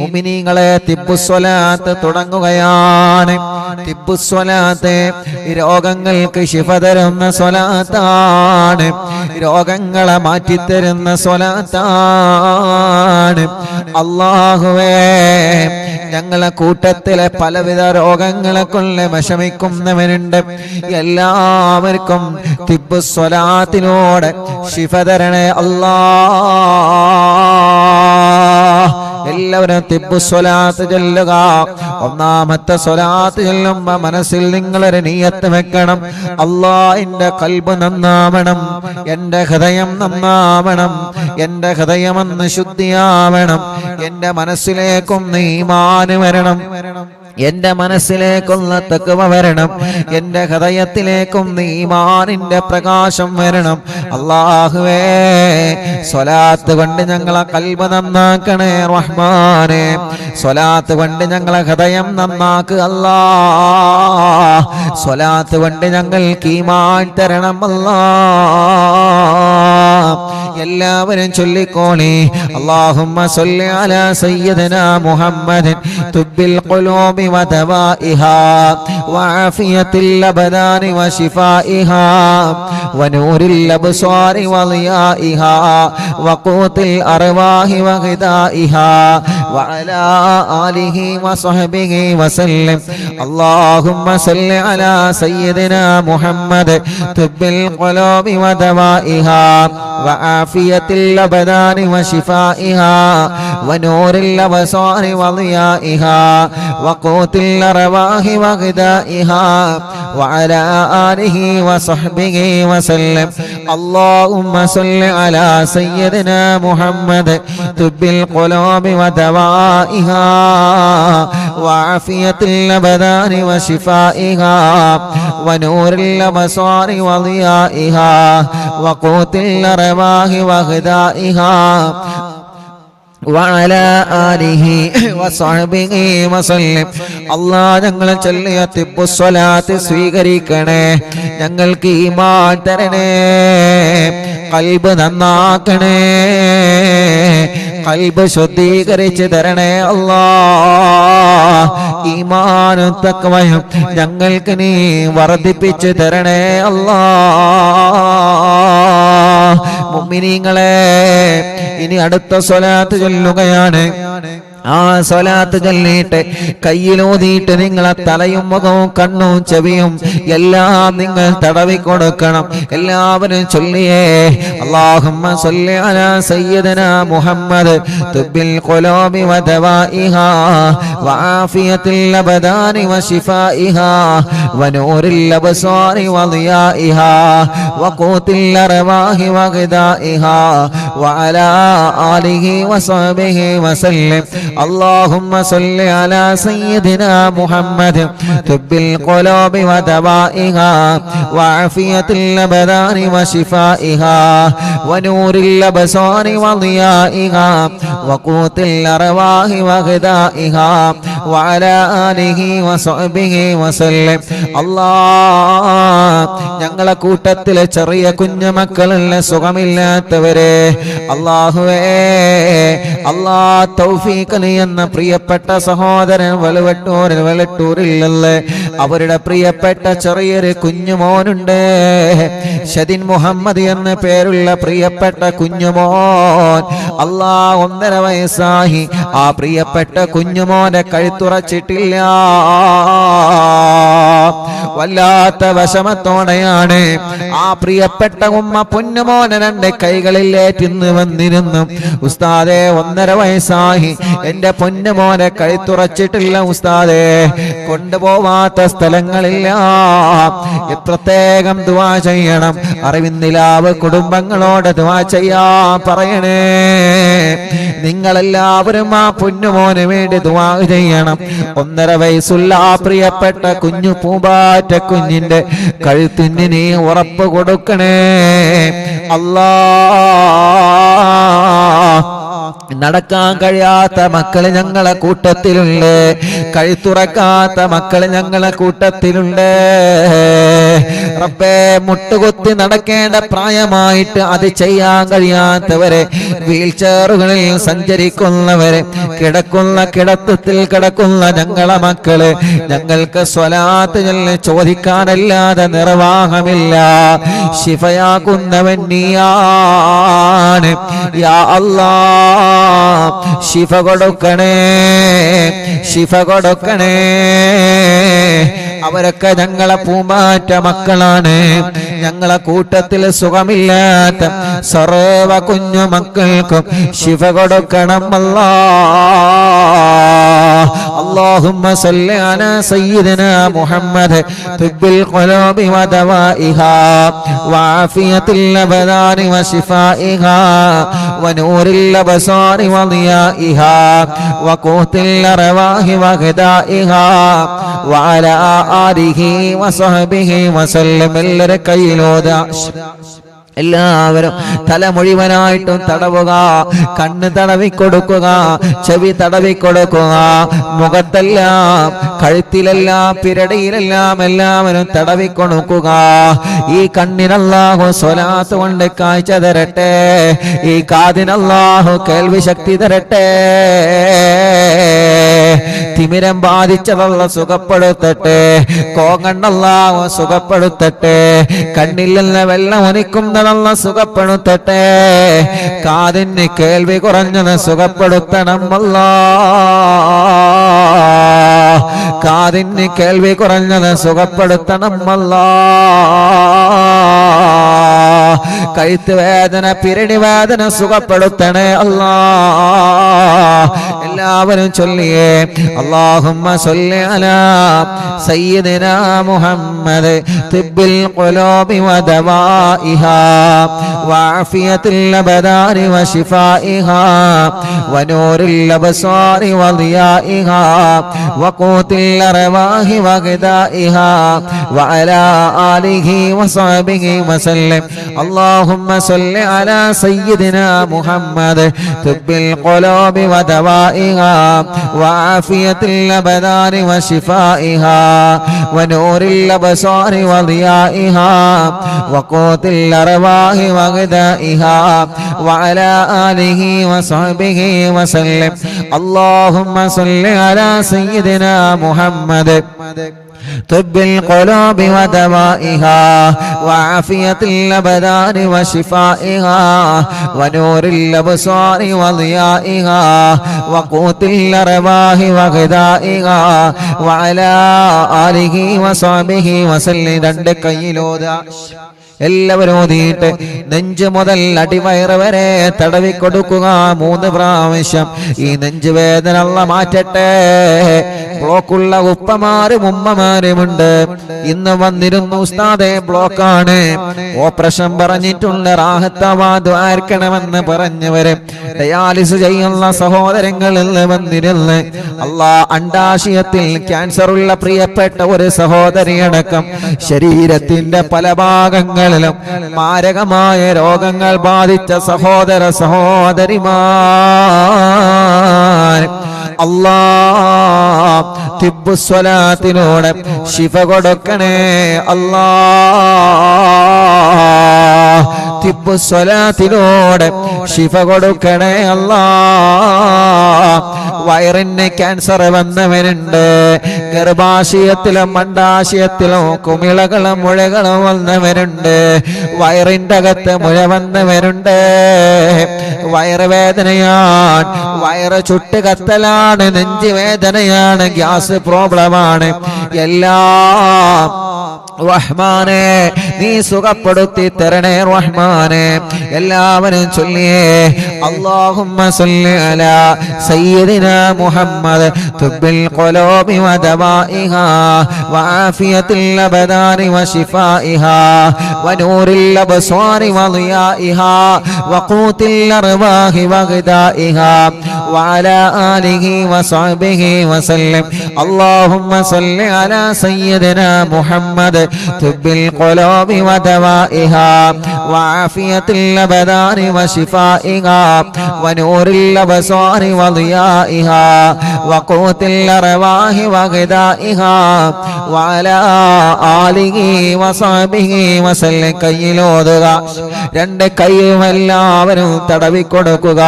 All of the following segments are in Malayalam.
മുഅ്മിനീങ്ങളെ തിബ്ബുസ്വലാത്ത് തുടങ്ങുകയാണ്. തിബ്ബുസ്വലാത്ത് രോഗങ്ങൾക്ക് ശിഫ തരുന്ന സ്വലാത്താണ്, രോഗങ്ങളെ മാറ്റിത്തരുന്ന സ്വലാത്താണ്. അല്ലാഹുവേ, ഞങ്ങളെ കൂട്ടത്തിലെ പലവിധ രോഗങ്ങളെ കൊണ്ട് വിഷമിക്കുന്നവരുണ്ട്. എല്ലാവർക്കും തിബ്ബുസ്വലാത്തിലൂടെ ശിഫ തരണേ അല്ലാഹ്. എല്ലാവരും തിബ്ബുസ്വലാത്ത് ചൊല്ലുക. ഒന്നാമത്തെ സ്വലാത്ത് ചൊല്ലുമ്പോ മനസ്സിൽ നിങ്ങളൊരു നിയ്യത്ത് വെക്കണം. അല്ലാഹ്, എന്റെ ഖൽബ് നന്നാവണം, എന്റെ ഹൃദയം നന്നാവണം, എന്റെ ഹൃദയമെന്ന് ശുദ്ധിയാവണം, എന്റെ മനസ്സിലേക്കും ഈമാൻ വരണം, എന്റെ മനസ്സിലേക്കുള്ള തഖ്വ വരണം, എന്റെ ഹൃദയത്തിലേക്കും ഈമാനിന്റെ പ്രകാശം വരണം. അല്ലാഹുവേ, സ്വലാത്ത് കൊണ്ട് ഞങ്ങളെ ഖൽബ് നന്നാക്കണേ റഹ്മാനേ. സ്വലാത്ത് കൊണ്ട് ഞങ്ങളെ ഹൃദയം നന്നാക്കുക അല്ലാഹ്. സ്വലാത്ത് കൊണ്ട് ഞങ്ങൾക്ക് ഈമാൻ തരണം അല്ലാഹ്. എല്ലാവരും ചൊല്ലിക്കോളി. അല്ലാഹുമ്മ സ്വല്ലി അലാ സയ്യിദിനാ മുഹമ്മദിൻ തുബ്ബിൽ ഖുലൂബി വദവാഇഹാ വആഫിയത്തിൽ അബ്ദാനി വശിഫാഇഹാ വനൂരിൽ അബ്സാരി വളിയാഇഹാ വഖൂത്തിൽ അർവാഹി വഗിദാഇഹാ വഅലാ ആലിഹി വസഹ്ബിഹി വസല്ലം. അല്ലാഹുമ്മ സ്വല്ലി അലാ സയ്യിദിനാ മുഹമ്മദ് തുബ്ബിൽ ഖുലൂബി വദവാഇഹാ വആഫിയത്തിൽ അബ്ദാനി വശിഫാഇഹാ വനൂരിൽ അബ്സാരി വളിയാഇഹാ വഖൂത്തിൽ അർവാഹി വഗിദാഇഹാ വഅലാ ആലിഹി വസഹ്ബിഹി വസല്ലം. അല്ലാഹുമ്മ സ്വല്ലി അലാ സയ്യിദിനാ മുഹമ്മദ് തുബ്ബിൽ ഖുലൂബി വദവാഇഹാ വആഫിയത്തിൽ അബ്ദാനി വശിഫാഇഹാ വനൂരിൽ അബ്സാരി വളിയാഇഹാ വഖൂത്തിൽ അർവാഹി വഗിദാഇഹാ വഅലാ ആലിഹി വസഹ്ബിഹി വസല്ലം. അല്ലാഹ്, ഞങ്ങൾ ചൊല്ലിയ തിബ്ബുസ്വലാത്ത് സ്വീകരിക്കണേ, ഞങ്ങൾക്ക് ഈമാൻ തരണേ, ഖൽബ് നന്നാക്കണേ, ഖൽബ് ശുദ്ധീകരിച്ച് തരണേ അല്ലാഹ്. ഈമാനും തഖ്വയും ഞങ്ങൾക്ക് നീ വർദ്ധിപ്പിച്ച് തരണേ അല്ലാഹ്. മുഅ്മിനീങ്ങളെ, ഇനി അടുത്ത സ്വലാത്ത് ചൊല്ലുകയാണ്. ആ സ്വലാത്ത് ചൊല്ലിയിട്ട് കയ്യിലൂതിയിട്ട് നിങ്ങളെ തലയും മുഖവും കണ്ണും ചെവിയും എല്ലാം നിങ്ങൾ തടവി കൊടുക്കണം. എല്ലാവരും ചൊല്ലിയേ. അല്ലാഹുമ്മ സ്വല്ലി അലാ സയ്യിദിനാ മുഹമ്മദ് തുബ്ബിൽ ഖുലൂബി വദവാഇഹാ വആഫിയത്തിൽ അബ്ദാനി വശിഫാഇഹാ വനൂരിൽ അബ്സാരി വളിയാഇഹാ വഖൂത്തിൽ അർവാഹി വഗിദാഇഹാ വഅലാ ആലിഹി വസഹ്ബിഹി വസല്ലം. اللهم صل على سيدنا محمد طب القلوب ودوائها وعافية الأبدان وشفائها ونور الأبصار وضيائها وقوت الأرواح وغذائها وعلى آله وصحبه وسلم. الله, ഞങ്ങളെ കൂട്ടത്തിലെ ചെറിയ കുഞ്ഞുമക്കളുള്ള സുഖമില്ലാത്തവരെ അല്ലാഹുവേ, അല്ലാഹ് തൗഫീഖ് എന്ന പ്രിയപ്പെട്ട സഹോദരൻ വെളട്ടൂരിലല്ലേ, അവരുടെ പ്രിയപ്പെട്ട ചെറിയൊരു കുഞ്ഞുമോനുണ്ട്. ഷദിൻ മുഹമ്മദ് എന്ന പേരുള്ള പ്രിയപ്പെട്ട കുഞ്ഞുമോൻ. അല്ലാഹ്, 1.5 വയസ്സായി. ആ പ്രിയപ്പെട്ട കുഞ്ഞുമോനെ കഴുത്തുറച്ചിട്ടില്ല. വല്ലാത്ത വിഷമത്തോടെയാണ് ആ പ്രിയപ്പെട്ട ഉമ്മ പൊന്നുമോനെ 2 കൈകളിലേറ്റിന്ന് വന്നിരുന്നു. ഉസ്താദേ, 1.5 വയസ്സായി, എന്റെ പൊന്നുമോനെ കഴുത്തുറച്ചിട്ടില്ല ഉസ്താദേ, കൊണ്ടുപോവാത്ത സ്ഥലങ്ങളില്ല. പ്രത്യേകം ദുആ ചെയ്യണം. അറിവിന്നിലാവ് കുടുംബങ്ങളോട് ദുആ ചെയ്യാൻ പറയണേ. നിങ്ങളെല്ലാവരും ആ പൊന്നുമോന് വേണ്ടി ദുആ ചെയ്യണം. 1.5 വയസ്സുള്ള ആ പ്രിയപ്പെട്ട കുഞ്ഞു പൂമ്പാറ്റ കുഞ്ഞിന്റെ കഴുത്തിന് നീ ഉറപ്പ് കൊടുക്കണേ അല്ലാഹ്. നടക്കാൻ കഴിയാത്ത മക്കള് ഞങ്ങളെ കൂട്ടത്തിലുണ്ട്, കഴുത്തുറക്കാത്ത മക്കള് ഞങ്ങളെ കൂട്ടത്തിലുണ്ട്. റബ്ബേ, മുട്ടുകുത്തി നടക്കേണ്ട പ്രായമായിട്ട് അത് ചെയ്യാൻ കഴിയാത്തവരെ, വീൽ ചെയറുകളിൽ സഞ്ചരിക്കുന്നവരെ, കിടക്കുന്ന കിടത്തത്തിൽ കിടക്കുന്ന ഞങ്ങളെ മക്കള്, ഞങ്ങൾക്ക് സ്വലാത്ത് ചോദിക്കാനല്ലാതെ നിർവാഹമില്ല. ശിഫയാക്കുന്നവൻ നീയാണ് യാ അല്ലാഹ്. ശിഫ കൊടുക്കണേ, ശിഫ കൊടുക്കണേ. അവരൊക്കെ ഞങ്ങളെ പൂമ്പാറ്റ മക്കളാണ്. ഞങ്ങളെ കൂട്ടത്തിൽ സുഖമില്ലാത്ത സർവ കുഞ്ഞു മക്കൾക്കും ശിഫ കൊടുക്കണം അല്ലാഹ്. اللهم صل على سيدنا محمد طب القلوب ودوائها وعافية الأبدان وشفائها ونور الأبصار وضيائها وقوت الأرواح وغذائها وعلى آله وصحبه وسلم. എല്ലാവരും തല മുഴുവനായിട്ടും തടവുക, കണ്ണ് തടവിക്കൊടുക്കുക, ചെവി തടവിക്കൊടുക്കുക, മുഖത്തെല്ലാം കഴുത്തിലെല്ലാം പിരടിയിലെല്ലാം എല്ലാവരും തടവിക്കൊടുക്കുക. ഈ കണ്ണിനല്ലാഹു സ്വലാത്ത് കൊണ്ട് കാഴ്ച തരട്ടെ, ഈ കാതിനല്ലാഹു കേൾവി ശക്തി തരട്ടെ. തിമിരം ബാധിച്ചതല്ല സുഖപ്പെടുത്തട്ടെ, കോങ്ങണ്ണല്ലാഹു സുഖപ്പെടുത്തട്ടെ. കണ്ണിൽ നിന്ന് വെള്ളം ഒനിക്കുന്നതല്ല സുഖപ്പെടുത്തട്ടെ. കാതിന് കേൾവി കുറഞ്ഞത് സുഖപ്പെടുത്തണം അല്ലാഹ്. കാതിന് കേൾവി കുറഞ്ഞത് സുഖപ്പെടുത്തണം അല്ലാഹ്. കഴുത്ത് വേദന പിരടി വേദന സുഖപ്പെടുത്തണേ അല്ലാഹ്. എല്ലാവരും ചൊല്ലിയേ അല്ലാഹുമ്മ സ്വല്ലി അലാ സയ്യിദിനാ മുഹമ്മദ് തിബ്ബിൽ ഖുലൂബി വദവാഇഹാ വഅഫിയത്തിൽ അബദാനി വശിഫാഇഹാ വനൂറിൽ അബ്സാരി വദിയാഇഹാ വഖൂത്തിൽ അർവാഹി വഗദാഇഹാ വഅലാ ആലിഹി വസഹബിഹി വസല്ലം. اللهم صل على سيدنا محمد طب القلوب ودوائها وعافية الأبدان وشفائها ونور الأبصار وضيائها وقوت الأرواح وغذائها وعلى آله وصحبه وسلم. اللهم صل على سيدنا محمد طب القلوب ودوائها وعافية الأبدان وشفائها ونور الأبصار وضيائها وقوت الأرواح وغذائها وعلى آله وصحبه وسلم. രണ്ട് കൈയിലോതാ എല്ലാവരും ഓതിയിട്ട് നെഞ്ച് മുതൽ അടിവയറ് വരെ തടവിക്കൊടുക്കുക 3 പ്രാവശ്യം. ഈ നെഞ്ച് വേദന അല്ലാഹ് മാറ്റട്ടെ. ബ്ലോക്കുള്ള ഉപ്പമാരും ഉമ്മമാരുമുണ്ട്. ഇന്ന് വന്നിരുന്നു ഉസ്താദേ ബ്ലോക്കാണ്, ഓപ്പറേഷൻ പറഞ്ഞിട്ടുണ്ട്, റാഹത്താവാ ദ്വാർക്കണമെന്ന് പറഞ്ഞവര്, ഡയാലിസ് ചെയ്യുന്ന സഹോദരങ്ങളിൽ വന്നിരുന്ന് അല്ലാഹ് അണ്ടാശയത്തിൽ ക്യാൻസർ ഉള്ള പ്രിയപ്പെട്ട ഒരു സഹോദരിയടക്കം ശരീരത്തിന്റെ പല ഭാഗങ്ങളിലും മാരകമായ രോഗങ്ങൾ ബാധിച്ച സഹോദര സഹോദരിമാർ അല്ലാഹ് തിബ്ബുസ്വലാത്തിനോട് ശിഫ കൊടുക്കണേ അല്ലാഹ്. തിബ്ബുസ്വലാത്തിനോട് ശിഫ കൊടുക്കണേ അല്ലാഹ്. വയറിന് ക്യാൻസർ വന്നവരുണ്ട്, ഗർഭാശയത്തിലും അണ്ടാശയത്തിലും കുമിളകളും മുഴകളും വന്നവരുണ്ട്, വയറിന്റെ അകത്ത് മുഴ വന്നവരുണ്ട്, വയറുവേദനയാണ്, വയറ് ചുട്ട് കത്തലാണ്, നെഞ്ച് വേദനയാണ്, ഗ്യാസ് പ്രോബ്ലമാണ്. എല്ലാം റഹ്മാനെ നീ സുഖപ്പെടുത്തി തരണേ റഹ്മാനെ. എല്ലാവരും ചൊല്ലിയേ അല്ലാഹുമ്മ സ്വല്ലി അലാ സയ്യിദിനാ മുഹമ്മദ് തുബ്ബിൽ ഖുലൂബി വദവാഇഹാ വആഫിയത്തിൽ അബദാനി വശിഫാഇഹാ വനൂറിൽ അബ്സാരി വദിയാഇഹാ വഖൂത്തിൽ അർവാഹി വഗദാഇഹാ വഅലാ ആലിഹി വസഹബിഹി വസല്ലം. അല്ലാഹുമ്മ സ്വല്ലി അലാ സയ്യിദിനാ മുഹമ്മദ് തുബ്ബിൽ ഖുലൂബി വദവാഇഹാ വആഫിയത്തിൽ അബദാനി വശിഫാഇഹാ വനൂറിൽ അബ്സാരി വദിയാഇഹാ വഖൂത്തിൽ അർവാഹി വഗദാഇഹാ വഅലാ ആലിഹി വസഹബിഹി വസല്ലം. കയ്യിലോതുക, രണ്ട് കൈയും എല്ലാവരും തടവി കൊടുക്കുക.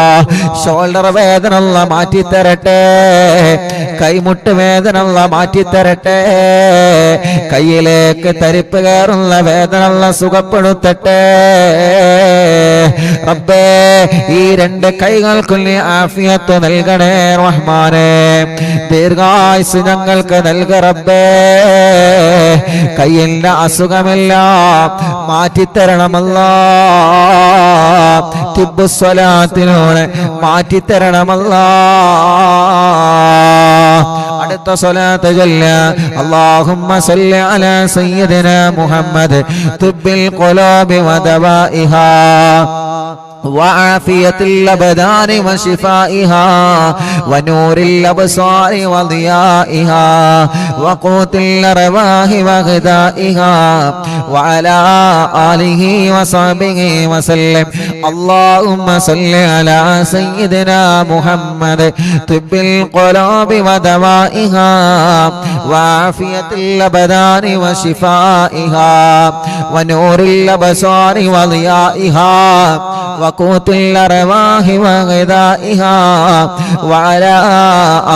ഷോൾഡർ വേദന അല്ലാഹ് മാറ്റിത്തരട്ടെ, കൈമുട്ട് വേദന അല്ലാഹ് മാറ്റിത്തരട്ടെ, കയ്യിലേക്ക് തരിപ്പ് കയറുന്ന വേദന അല്ലാഹ് സുഖപ്പെടുത്തട്ടെ. റബ്ബേ, ഈ രണ്ട് കൈകൾക്കും നീ ആഫിയത്ത് നൽകണേ റഹ്മാനേ. ദീർഘായുസ് ഞങ്ങൾക്ക് നൽക റബ്ബേ. കയ്യിന്റെ അസുഖമെല്ലാം മാറ്റിത്തരണമല്ലാ, തിബ്ബുസ്വലാത്തിലൂടെ മാറ്റിത്തരണമല്ലാ. അടുത്ത സ്വലാത്ത് ചൊല്ല. അല്ലാഹുമ്മ സല്ലി അലാ സയ്യിദിനാ മുഹമ്മദ് തുബ്ബിൽ ഖുലൂബി വദവാഇഹാ وعافية الأبدان وشفائها ونور الأبصار وضيائها وقوت الأرواح وغذائها وعلى آله وصحبه وسلم. اللهم صل على سيدنا محمد طب القلوب ودوائها وعافية الأبدان وشفائها ونور الأبصار وضيائها وقوت الأرواح وغذائها وعلى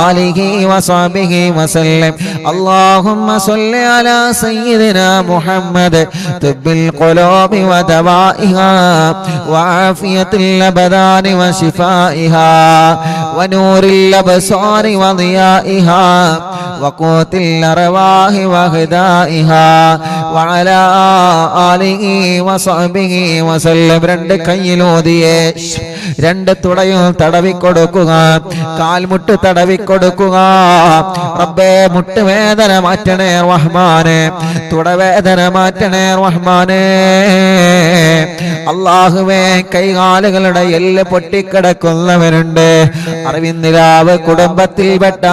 آله وصحبه وسلم. اللهم صل على سيدنا محمد طب القلوب ودوائها وعافية الأبدان وشفائها ونور الأبصار وضيائها وقوت الأرواح وغذائها وعلى آله وصحبه وسلم. രണ്ട് കയ്യിലോതിയേ രണ്ട് തുടയും തടവിക്കൊടുക്കുക, കാൽമുട്ട് തടവിക്കൊടുക്കുക. റബ്ബേ, മുട്ടുവേദന മാറ്റണേ റഹ്മാനെ, തുടവേദന മാറ്റണേ റഹ്മാനെ. അല്ലാഹുവേ, കൈകാലുകളുടെ എല്ല് പൊട്ടിക്കിടക്കുന്നവരുണ്ട്. അറിവിന്ദിരാവ് കുടുംബത്തിൽപ്പെട്ട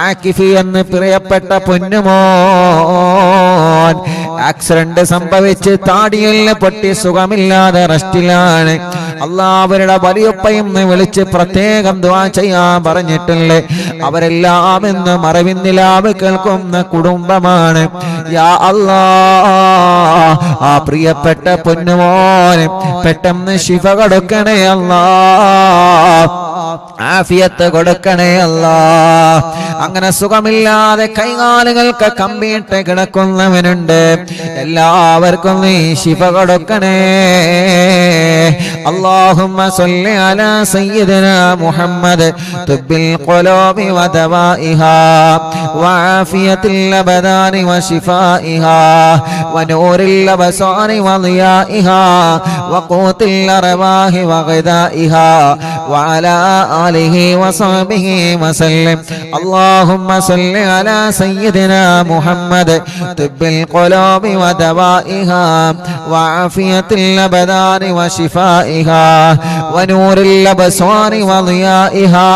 ആക്കിഫി എന്ന് പ്രിയപ്പെട്ട പൊന്നുമോൻ ആക്സിഡന്റ് സംഭവിച്ച് താടിയെല്ല് പൊട്ടി സുഖമില്ലാതെ റെസ്റ്റിലാണ്. അല്ലാഹുവരുടെ വലിയപ്പയും വിളിച്ച് പ്രത്യേകം ദുആ ചെയ്യാൻ പറഞ്ഞിട്ടില്ലേ. അവരെല്ലാം ഇന്ന് മറവിന്ദിലാവ് കേൾക്കുന്ന കുടുംബമാണ്. യാ അല്ലാഹ്, ആ പ്രിയപ്പെട്ട പൊന്നുമോന് പെട്ടെന്ന് ശിഫ കൊടുക്കണേ അല്ലാഹ്, ആഫിയത്ത് കൊടുക്കണേ അല്ലാഹ്. അങ്ങനെ സുഖമില്ലാതെ കൈകാലുകൾക്ക് കമ്പിയിട്ട് കിടക്കുന്നവനുണ്ട്. എല്ലാവർക്കും നീ ശിഫ കൊടുക്കണേ. اللهم صل على سيدنا محمد طب القلوب ودوائها وعافية الأبدان وشفائها ونور الأبصار وضيائها وقوت الأرواح وغذائها وعلى آله وصحبه وسلم. اللهم صل على سيدنا محمد طب القلوب ودوائها وعافية الأبدان وشفائها ونور الأبصار وضيائها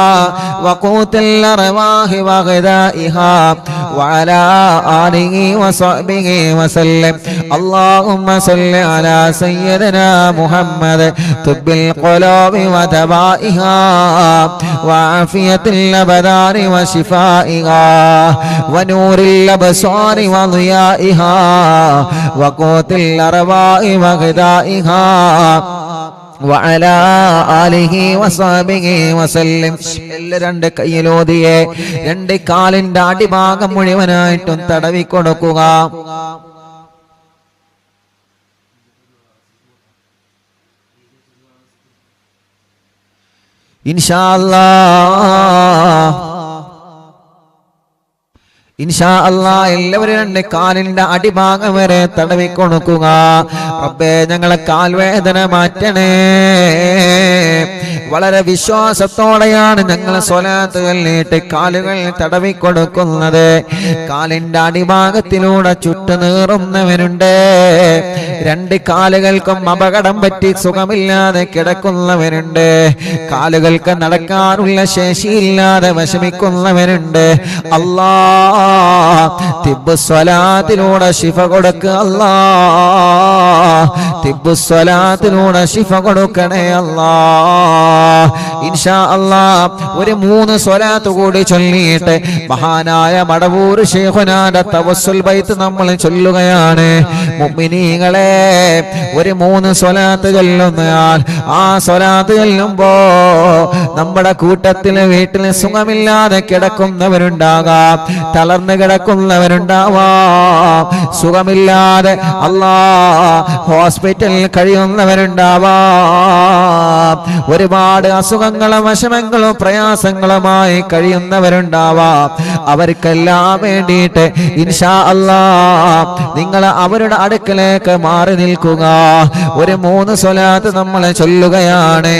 وقوت الأرواح وغذائها وعلى آله وصحبه وسلم. اللهم صل على سيدنا محمد طب القلوب ودوائها وعافية الأبدان وشفائها ونور الأبصار وضيائها وقوت الأرواح وغذائها وعلى آله وصحبه وسلم. രണ്ട് കയ്യിലോതിയെ രണ്ട് കാലിന്റെ അടിഭാഗം മുഴുവനായിട്ടും തടവി കൊടുക്കുക. ഇൻഷാ അല്ലാഹ് എല്ലാവരും രണ്ട് കാലിന്റെ അടിഭാഗം വരെ തടവി കൊടുക്കുക. റബ്ബേ, ഞങ്ങളെ കാൽവേദന മാറ്റണേ. വളരെ വിശ്വാസത്തോടെയാണ് ഞങ്ങൾ സ്വലാത്തുകൾ നീട്ടി കാലുകൾ തടവിക്കൊടുക്കുന്നത്. കാലിന്റെ അടിഭാഗത്തിലൂടെ ചുട്ടുനീറുന്നവനുണ്ട്. രണ്ട് കാലുകൾക്കും അപകടം പറ്റി സുഖമില്ലാതെ കിടക്കുന്നവനുണ്ട്. കാലുകൾക്ക് നടക്കാനുള്ള ശേഷിയില്ലാതെ വിഷമിക്കുന്നവനുണ്ട്. അല്ലാ തിബ്ബുസ്വലാത്തിലൂടെ ശിഫ കൊടുക്കുക. അല്ലാ തിബ്ബുസ്വലാത്തിലൂടെ ശിഫ കൊടുക്കണേ അല്ലാ. ഇൻഷാ അല്ലാ ഒരു 3 സ്വലാത്ത് കൂടി ചൊല്ലിയിട്ട് മഹാനായ മടവൂർ ശൈഖുനാന്റെ തവസ്സുൽ ബൈത്ത് നമ്മൾ ചൊല്ലുകയാണ്. മുഅ്മിനീങ്ങളെ ഒരു 3 സ്വലാത്ത് ചൊല്ലുന്നയാൾ ആ സ്വലാത്ത് ചൊല്ലുമ്പോ നമ്മുടെ കൂട്ടത്തിൽ വീട്ടിൽ സുഖമില്ലാതെ കിടക്കുന്നവരുണ്ടാകാം, തളർന്നു കിടക്കുന്നവരുണ്ടാവാം, സുഖമില്ലാതെ അല്ലാ ഹോസ്പിറ്റലിൽ കഴിയുന്നവരുണ്ടാവാം, ഒരുപാട് അസുഖങ്ങളും വിഷമങ്ങളും പ്രയാസങ്ങളുമായി കഴിയുന്നവരുണ്ടാവാം. അവർക്കെല്ലാം വേണ്ടിയിട്ട് ഇൻഷാ അല്ലാ നിങ്ങൾ അവരുടെ അടുക്കലേക്ക് മാറി നിൽക്കുക. ഒരു 3 സ്വലാത്ത് നമ്മൾ ചൊല്ലുകയാണ്.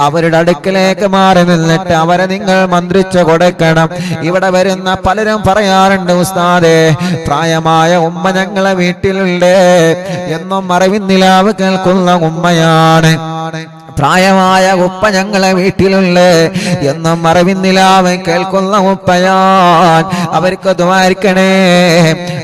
അവരുടെ അടുക്കലേക്ക് മാറി നിന്നിട്ട് അവരെ നിങ്ങൾ മന്ത്രിച്ചു കൊടുക്കണം. ഇവിടെ വരുന്ന പലരും പറയാറുണ്ട്, ഉസ്താദേ പ്രായമായ ഉമ്മ ഞങ്ങളെ വീട്ടിലുണ്ട്, എന്നും അറിവിന്നിലാവ് കേൾക്കുന്ന ഉമ്മയാണ്. പ്രായമായ ഉപ്പ ഞങ്ങളെ വീട്ടിലുള്ള എന്നും അറിവിന്നിലാവ് കേൾക്കുന്ന ഉപ്പയാൻ. അവർക്ക് ദ്വാരിക്കണേ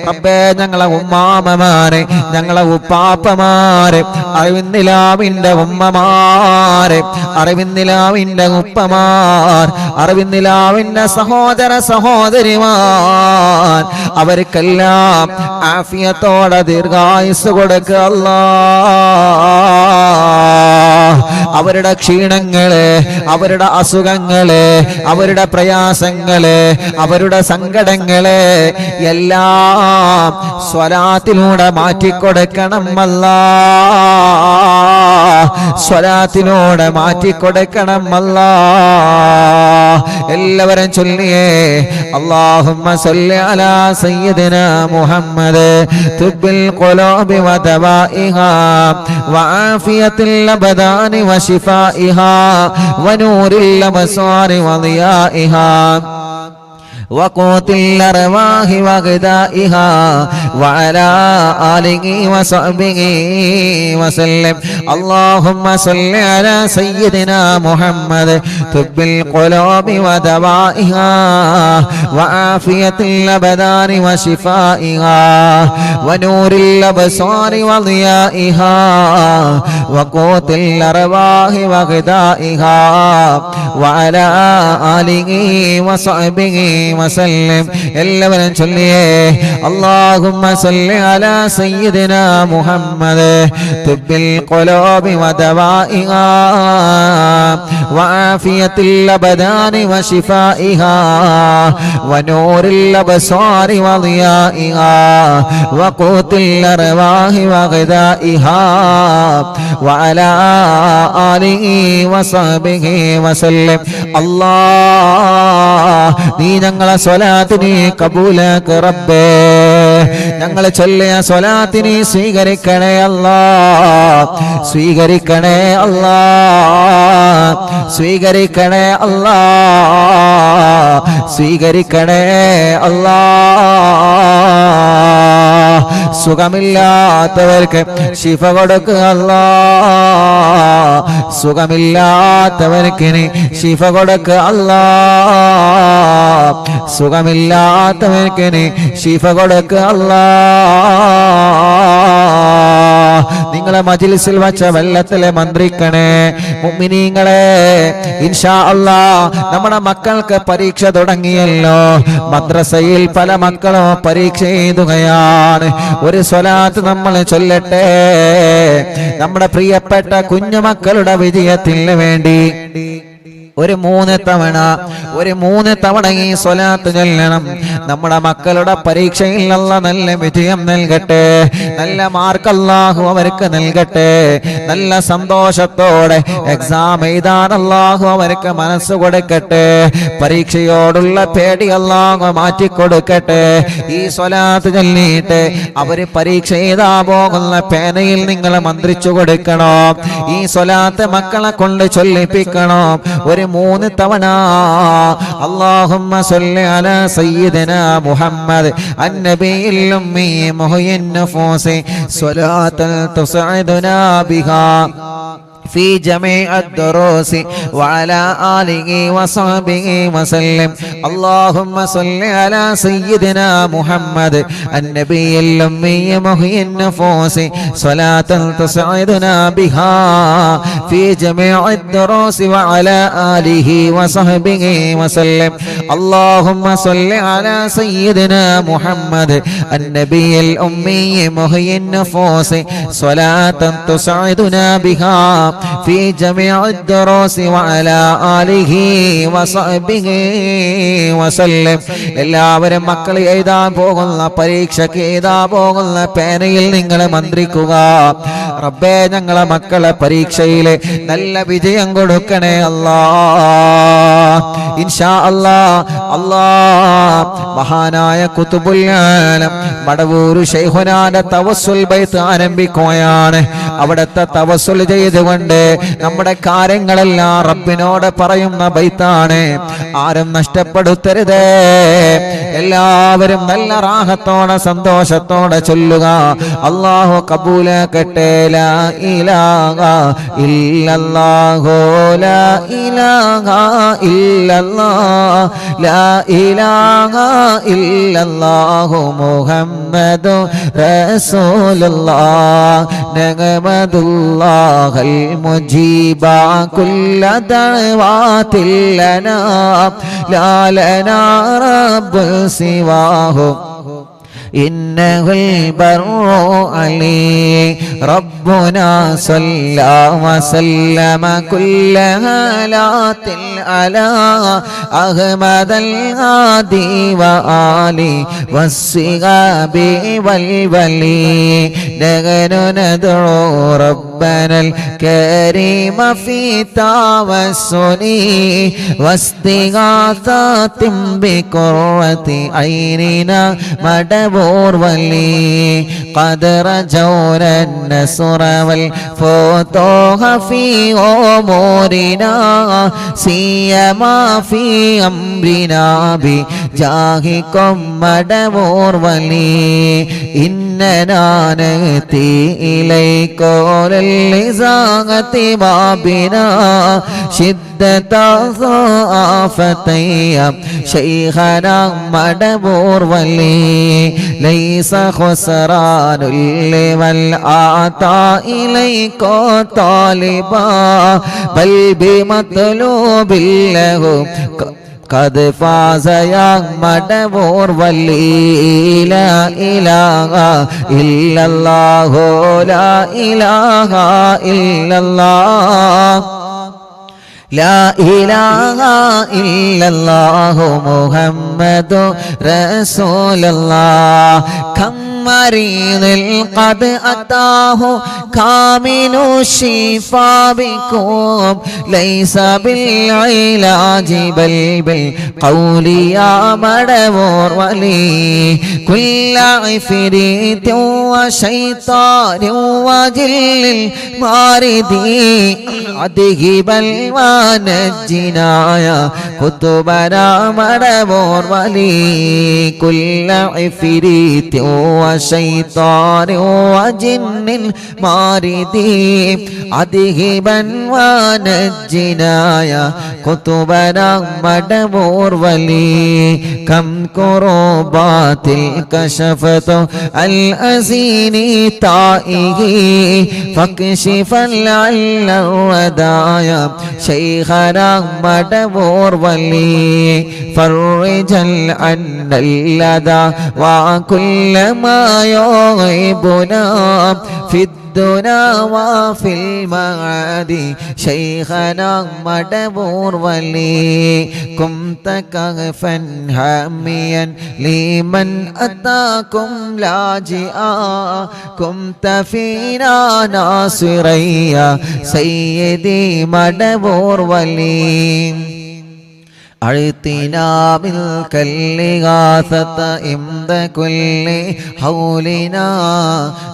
റബ്ബേ. ഞങ്ങളെ ഉമ്മാമമാരെ, ഞങ്ങളെ ഉപ്പാപ്പമാരെ, അറിവിന്നിലാവിന്റെ ഉമ്മമാരെ, അറിവിന്നിലാവിന്റെ ഉപ്പമാർ, അറിവിന്നിലാവിന്റെ സഹോദര സഹോദരിമാർ, അവർക്കെല്ലാം ആഫിയത്തോടെ ദീർഘായുസ് കൊടുക്കുക അല്ലാ. അവരുടെ ക്ഷീണങ്ങള്, അവരുടെ അസുഖങ്ങള്, അവരുടെ പ്രയാസങ്ങള്, അവരുടെ സങ്കടങ്ങള് എല്ലാം സ്വലാത്തിലൂടെ മാറ്റിക്കൊടുക്കണം അല്ലാ. സ്വലാത്തിലൂടെ മാറ്റിക്കൊടുക്കണം അല്ലാ. എല്ലാവരും ചൊല്ലിയേ അല്ലാഹുമ്മ സല്ലി അലാ സയ്യിദിനാ മുഹമ്മദ് തുബ്ബിൽ ഖുലൂബി വദവാഇഹാ വആഫിയത്തിൽ അബദാനി വശിഫാഇഹാ വനൂരിൽ അബ്സാരി വദിയാഇഹാ وقوت الأرواح وغذائها وعلى آله وصحبه وسلم. اللهم صل على سيدنا محمد طب القلوب ودوائها وعافية الأبدان وشفائها ونور الأبصار وضيائها وقوت الأرواح وغذائها وعلى آله وصحبه وسلم. എല്ലാവരും ചൊല്ലിയേ اللهم صل على سيدنا محمد طب القلوب ودوائها وعافية الأبدان وشفائها ونور الأبصار وضيائها وقوت الأرواح وغذائها وعلى آله وصحبه وسلم. الله നീ ഞങ്ങളെ സ്വലാത്തിനെ കബൂലാക്ക് റബ്ബേ. ഞങ്ങൾ ചൊല്ലിയ സ്വലാത്തിനെ സ്വീകരിക്കണേ അല്ലാ, സ്വീകരിക്കണേ അല്ലാ, സ്വീകരിക്കണേ അല്ലാ, സ്വീകരിക്കണേ അല്ലാ. സുഖമില്ലാത്തവർക്ക് ശിഫ കൊടുക്കുക അല്ലാ, സുഖമില്ലാത്തവർക്ക് ശിഫ കൊടുക്കുക അല്ലാ, സുഖമില്ലാത്തവർക്ക് ശിഫ കൊടുക്കുക അല്ലാ. നിങ്ങളെ മജ്ലിസിൽ വച്ച വെള്ളത്തിലെ മന്ത്രിക്കണേ മുഅ്മിനീങ്ങളെ. ഇൻഷാ അല്ലാഹ് നമ്മുടെ മക്കൾക്ക് പരീക്ഷ തുടങ്ങിയല്ലോ. മദ്രസയിൽ പല മക്കളും പരീക്ഷ എഴുതുകയാണ്. ഒരു സ്വലാത്ത് നമ്മൾ ചൊല്ലട്ടെ നമ്മുടെ പ്രിയപ്പെട്ട കുഞ്ഞുമക്കളുടെ വിജയത്തിന് വേണ്ടി. ഒരു 3 തവണ ഈ സ്വലാത്ത് ചൊല്ലണം. നമ്മുടെ മക്കളുടെ പരീക്ഷയിൽ അല്ലാഹ് നല്ല വിജയം നൽകട്ടെ, നല്ല മാർക്ക് അല്ലാഹു അവർക്ക് നൽകട്ടെ, നല്ല സന്തോഷത്തോടെ എക്സാം എഴുതാൻ അല്ലാഹു അവർക്ക് മനസ്സ് കൊടുക്കട്ടെ, പരീക്ഷയോടുള്ള പേടി അല്ലാഹു മാറ്റിക്കൊടുക്കട്ടെ. ഈ സ്വലാത്ത് ചൊല്ലിയിട്ട് അവര് പരീക്ഷ എഴുതാൻ പോകുന്ന പേനയിൽ നിങ്ങൾ മന്ത്രിച്ചു കൊടുക്കണം. ഈ സ്വലാത്ത് മക്കളെ കൊണ്ട് ചൊല്ലിപ്പിക്കണം. ഒരു 3 തവണ അല്ലാഹുമ്മ സ്വല്ലി അലാ സയ്യിദിനാ മുഹമ്മദ് അന്നബിയിൽ ഉമ്മി മുഹയ്യിൻ നഫൂസി സ്വലാത്തൻ തുസ്ഇദുനാ ബിഹാ في جميع الدروس وعلى آله وصحبه وسلم. اللهم صل على سيدنا محمد النبي الأمي محيي النفوس صلاة تسعدنا بها في جميع الدروس وعلى آله وصحبه وسلم. اللهم صل على سيدنا محمد النبي الأمي محيي النفوس صلاة تسعدنا بها في جميع الدروس وعلى آله وصحبه وسلم. എല്ലാവരും മക്കൾ എഴുതാൻ പോകുന്ന പരീക്ഷയ്ക്ക് എഴുതാൻ പോകുന്ന പേനയിൽ നിങ്ങൾ മന്ത്രിക്കുക. റബ്ബേ, ഞങ്ങളെ മക്കളെ പരീക്ഷയിൽ നല്ല വിജയം കൊടുക്കണേ അല്ലാഹ്. ഇൻഷാ അല്ലാഹ്. അല്ലാഹ് മഹാനായ ഖുതുബുൽ ആലം മടവൂർ ശൈഖുനാന്റെ തവസ്സുൽ ബൈത്ത് ആരംഭിക്കുകയാണ്. അവിടുത്തെ തവസ്സുൽ ചെയ്തുകൊണ്ട് നമ്മുടെ കാര്യങ്ങളെല്ലാം റബ്ബിനോട് പറയുന്ന ബൈത്താണ്. ആരും നഷ്ടപ്പെടുത്തരുതേ. എല്ലാവരും നല്ല റാഹത്തോടെ സന്തോഷത്തോടെ ചൊല്ലുക. അല്ലാഹു കബൂലാക്കട്ടെ. ലാ ഇലാഹ ഇല്ലല്ലാഹു ലാ ഇലാഹ ഇല്ലല്ലാഹ് ലാ ഇലാഹ ഇല്ലല്ലാഹു മുഹമ്മദു റസൂലുള്ളാഹ് നഗമദുല്ലാഹൽ മുജീബ കുല്ല ദഅവാതിൽ ലനാ ലാ ലനാ റബ്ബു സിവാഹു إنه البر علي ربنا صلى وسلم كل هالات على أحمد الهادي وآله والصحاب والولي نحن ندعو ربنا الكريم في توسل واستغاثة بقرة عيننا مدبور ولي قد رجونا النصر والفتوح في أمورنا سيما في أمرنا بجاهكم مدبور ولي إننا نأتي إليك للإزاغة ما بنا شدة ضعفتي شيخنا مدبور ولي ليس خسران لمن آتى إليك طالبا بل بمطلوب له قد فاز يا مدبور ولي لا إله إلا الله لا إله إلا الله لا إله إلا الله محمد رسول الله كم مريض قد أتاه كامل الشفاء بكم ليس بالعلاج بل بالقول يا مدبور ولي كل عفريت وشيطان وجل الماردي أذهب ونجنا يا كتبنا مدبور ولي كل عفريت وشيطان وجن الماردي أذهبا ونجنا يا كتبنا مدبور ولي كم كربات كشفت الأزين تائه فاكشفا لعل الودايا شيخنا مدبور ولي فرجا عنا اللدى وكل ما يغيبنا في الدنيا الدنا وفي المعاد شيخنا مدبور ولي كنت كهفا حاميا لمن أتاكم لاجئا كنت فينا ناصريا سيدي مدبور ولي أعطنا ملك الإغاثة عند كل حولنا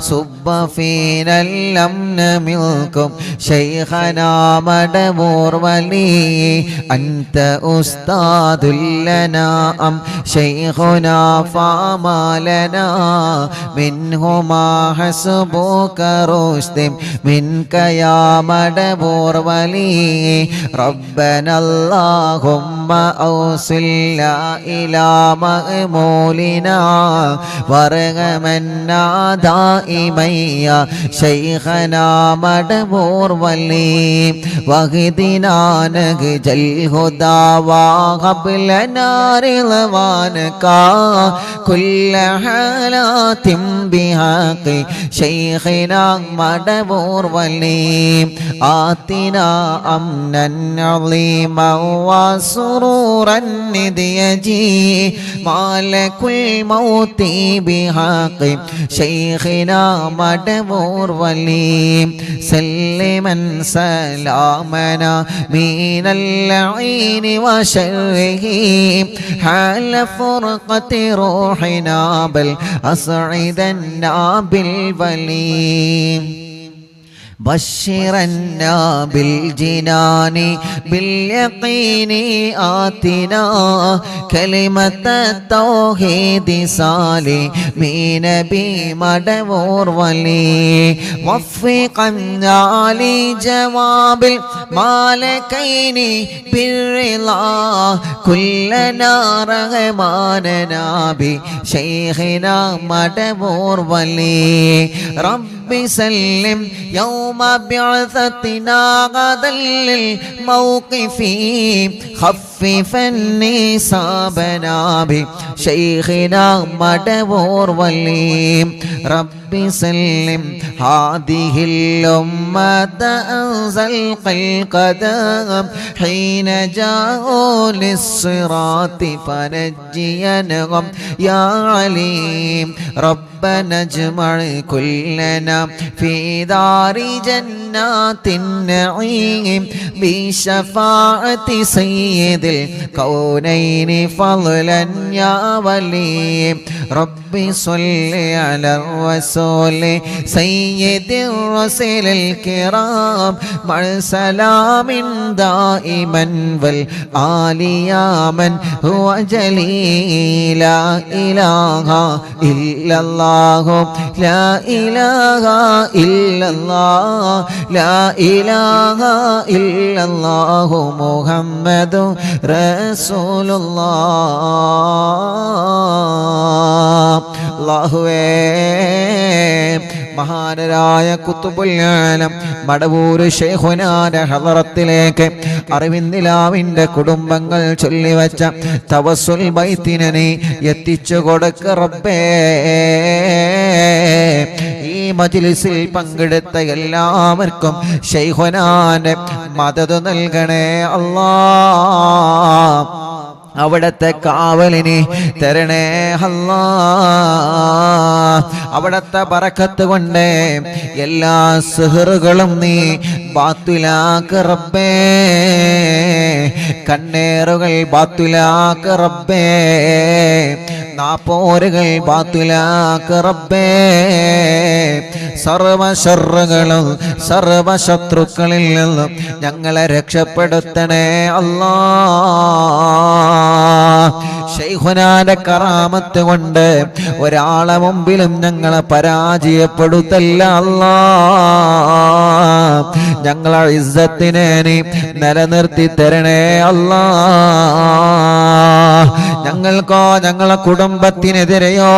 صب فينا الأمن منكم شيخنا مدبور ولي أنت أستاذ لنا أم شيخنا فما لنا منهما حسبك رشد منك يا مدبور ولي ربنا اللهم أوصلنا إلى مأمولنا وارحمنا دائما يا شيخنا مدبور ولي واهدنا نهج الهدى وهب لنا رضوانك كل حالات بحق شيخنا مدبور ولي آتنا أمنا عظيما وسرورا نديجي مالك الموت بحق شيخنا مدبور ولي سلما سلامنا من اللعين وشره حال فرقة روحنا بل أسعدنا بالولي بشرنا بالجنان باليقين آتنا كلمة التوحيد سالمين بمدبور ولي وفقنا لجواب المالكين بالرضا كلنا رغباننا بشيخنا مدبور ولي رب سلم يوم بعثتنا غدا للموقف خففا نصابنا بشيخنا مدبور ولي رب سلم هذه الأمة أنزل القدم حين جاءوا للصراط فنجينهم يا عليم ربنا اجمع كلنا في دار جنات النعيم بشفاعة سيد الكونين فضلا يا ولي رب صل على الرسول سيد الرسل الكرام مع سلام دائما والآل يا من هو جليل لا إله إلا الله لا إله إلا الله لا إله إلا الله محمد رسول الله അല്ലാഹുവേ മഹാനരായ ഖുത്ബുൽ ആലം മടവൂർ ശൈഖുനാന്റെ ഹളറത്തിലേക്ക് അറിവിന്ദിലാവിന്റെ കുടുംബങ്ങൾ ചൊല്ലിവച്ച തവസ്സുൽ ബൈത്തിനെ നീ എത്തിച്ചു കൊടുക്ക റബ്ബേ ഈ മജ്ലിസിൽ പങ്കെടുത്ത എല്ലാവർക്കും ശൈഖുനാന്റെ മദദ് നൽകണേ അല്ലാഹ് അവിടത്തെ കാവലിനെ തരണേ അല്ലാ അവിടത്തെ ബറക്കത്ത് കൊണ്ട് എല്ലാ സിഹറുകളും നീ ബാത്തിലാക്ക് റബ്ബേ കണ്ണേറുകൾ ബാത്തിലാക്ക് റബ്ബേ നാപ്പോരുകൾ ബാത്തിലാക്ക് റബ്ബേ സർവ ശർറുകളും സർവ ശത്രുക്കളിൽ നിന്നും ഞങ്ങളെ രക്ഷപ്പെടുത്തണേ അല്ലാ ശൈഖുനാന്റെ കറാമത്ത് കൊണ്ട് ഒരാളെ മുമ്പിലും ഞങ്ങളെ പരാജയപ്പെടുത്തല്ല അല്ലാ ഞങ്ങളെ ഇസ്സത്തിനെ നീ നിലനിർത്തി തരണേ അല്ലാ ഞങ്ങൾക്കോ ഞങ്ങളെ കുടുംബത്തിനെതിരെയോ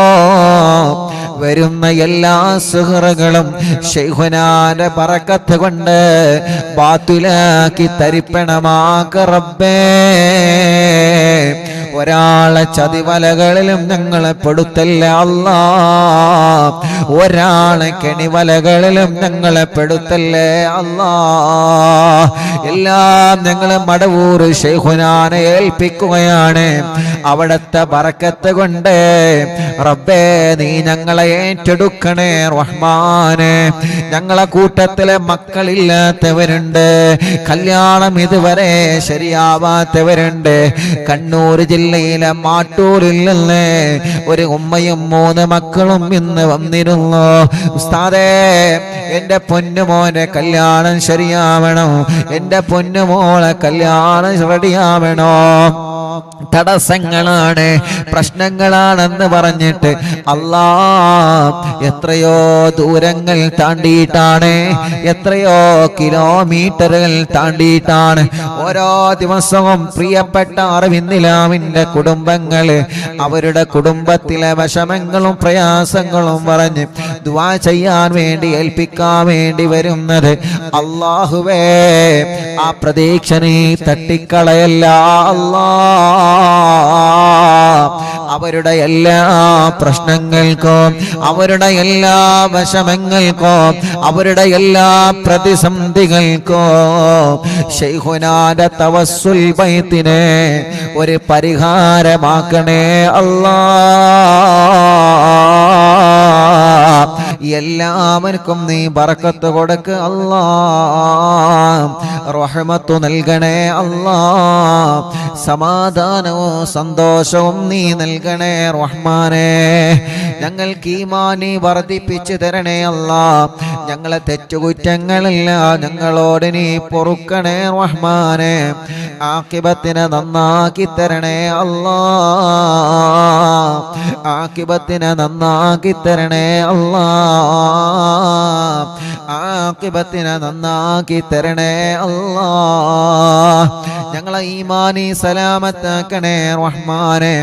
വരുന്ന എല്ലാ സുഹൃകളും ശൈഖുനാന്റെ ബറക്കത്ത് കൊണ്ട് ബാത്തിലാക്കി തരിപ്പണമാക്ക റബ്ബേ ഒരാളെ ചതിവലകളിലും ഞങ്ങളെ പെടുത്തല്ല അല്ലാ. ഒരാളെ കെണിവലകളിലും ഞങ്ങളെ പെടുത്തല്ലേ അല്ലാ. എല്ലാം ഞങ്ങൾ മടവൂർ ശൈഖുനാനെ ഏൽപ്പിക്കുകയാണ്. അവിടത്തെ ബറക്കത്ത് കൊണ്ട് റബ്ബേ നീ ഞങ്ങളെ ഏറ്റെടുക്കണേ റഹ്മാനെ. ഞങ്ങളെ കൂട്ടത്തിലെ മക്കളില്ലാത്തവരുണ്ട്, കല്യാണം ഇതുവരെ ശരിയാവാത്തവരുണ്ട്. കണ്ണൂർ ജില്ലയിലെ മാട്ടൂരിൽ നിന്ന് ഒരു ഉമ്മയും 3 മക്കളും ഇന്ന് വന്നിരുന്നു. ഉസ്താദേ, എന്റെ പൊന്നുമോനെ കല്യാണം ശരിയാവണം, എന്റെ പൊന്നുമോളെ കല്യാണം റെഡിയാവണോ. തടസ്സങ്ങളാണ്, പ്രശ്നങ്ങളാണെന്ന് പറഞ്ഞിട്ട് അല്ലാ എത്രയോ ദൂരങ്ങൾ താണ്ടിയിട്ടാണ്, എത്രയോ കിലോമീറ്ററുകൾ താണ്ടിയിട്ടാണ് ഓരോ ദിവസവും പ്രിയപ്പെട്ട അറിവിന്ദിലാവിന്റെ കുടുംബങ്ങള് അവരുടെ കുടുംബത്തിലെ വിഷമങ്ങളും പ്രയാസങ്ങളും പറഞ്ഞ് ദുആ ചെയ്യാൻ വേണ്ടി ഏൽപ്പിക്കാൻ വേണ്ടി വരുന്നത്. അല്ലാഹുവേ, ആ പ്രതീക്ഷ നീ തട്ടിക്കളയല്ല അല്ലാ. അവരുടെ എല്ലാ പ്രശ്നങ്ങൾക്കും അവരുടെ എല്ലാ വിഷമങ്ങൾക്കും അവരുടെ എല്ലാ പ്രതിസന്ധികൾക്കും ശൈഖുനാന്റെ തവസ്സുൽ ബൈത്തിനെ ഒരു പരിഹാരമാക്കണേ അല്ലാ. എല്ലാവർക്കും നീ ബറക്കത്ത് കൊടുക്ക് അല്ലാ. റഹ്മത്ത് നൽകണേ അല്ലാ. സമാധാനവും സന്തോഷവും നീ നൽകണേ റഹ്മാനേ. ഞങ്ങൾക്ക് ഈമാനി വർദ്ധിപ്പിച്ചു തരണേ അല്ലാ. ഞങ്ങളെ തെറ്റുകുറ്റങ്ങളില്ല ഞങ്ങളോട് നീ പൊറുക്കണേ റഹ്മാനേ. ആഖിബത്തിനെ നന്നാക്കി തരണേ അല്ലാ. ആഖിബത്തിനെ നന്നാക്കി തരണേ അല്ലാ. ആഖിബത്തിനെ നന്നാക്കി തരണേ അല്ലാ. ഞങ്ങളെ ഈമാനി സലാമത്താക്കണേ റഹ്മാനേ.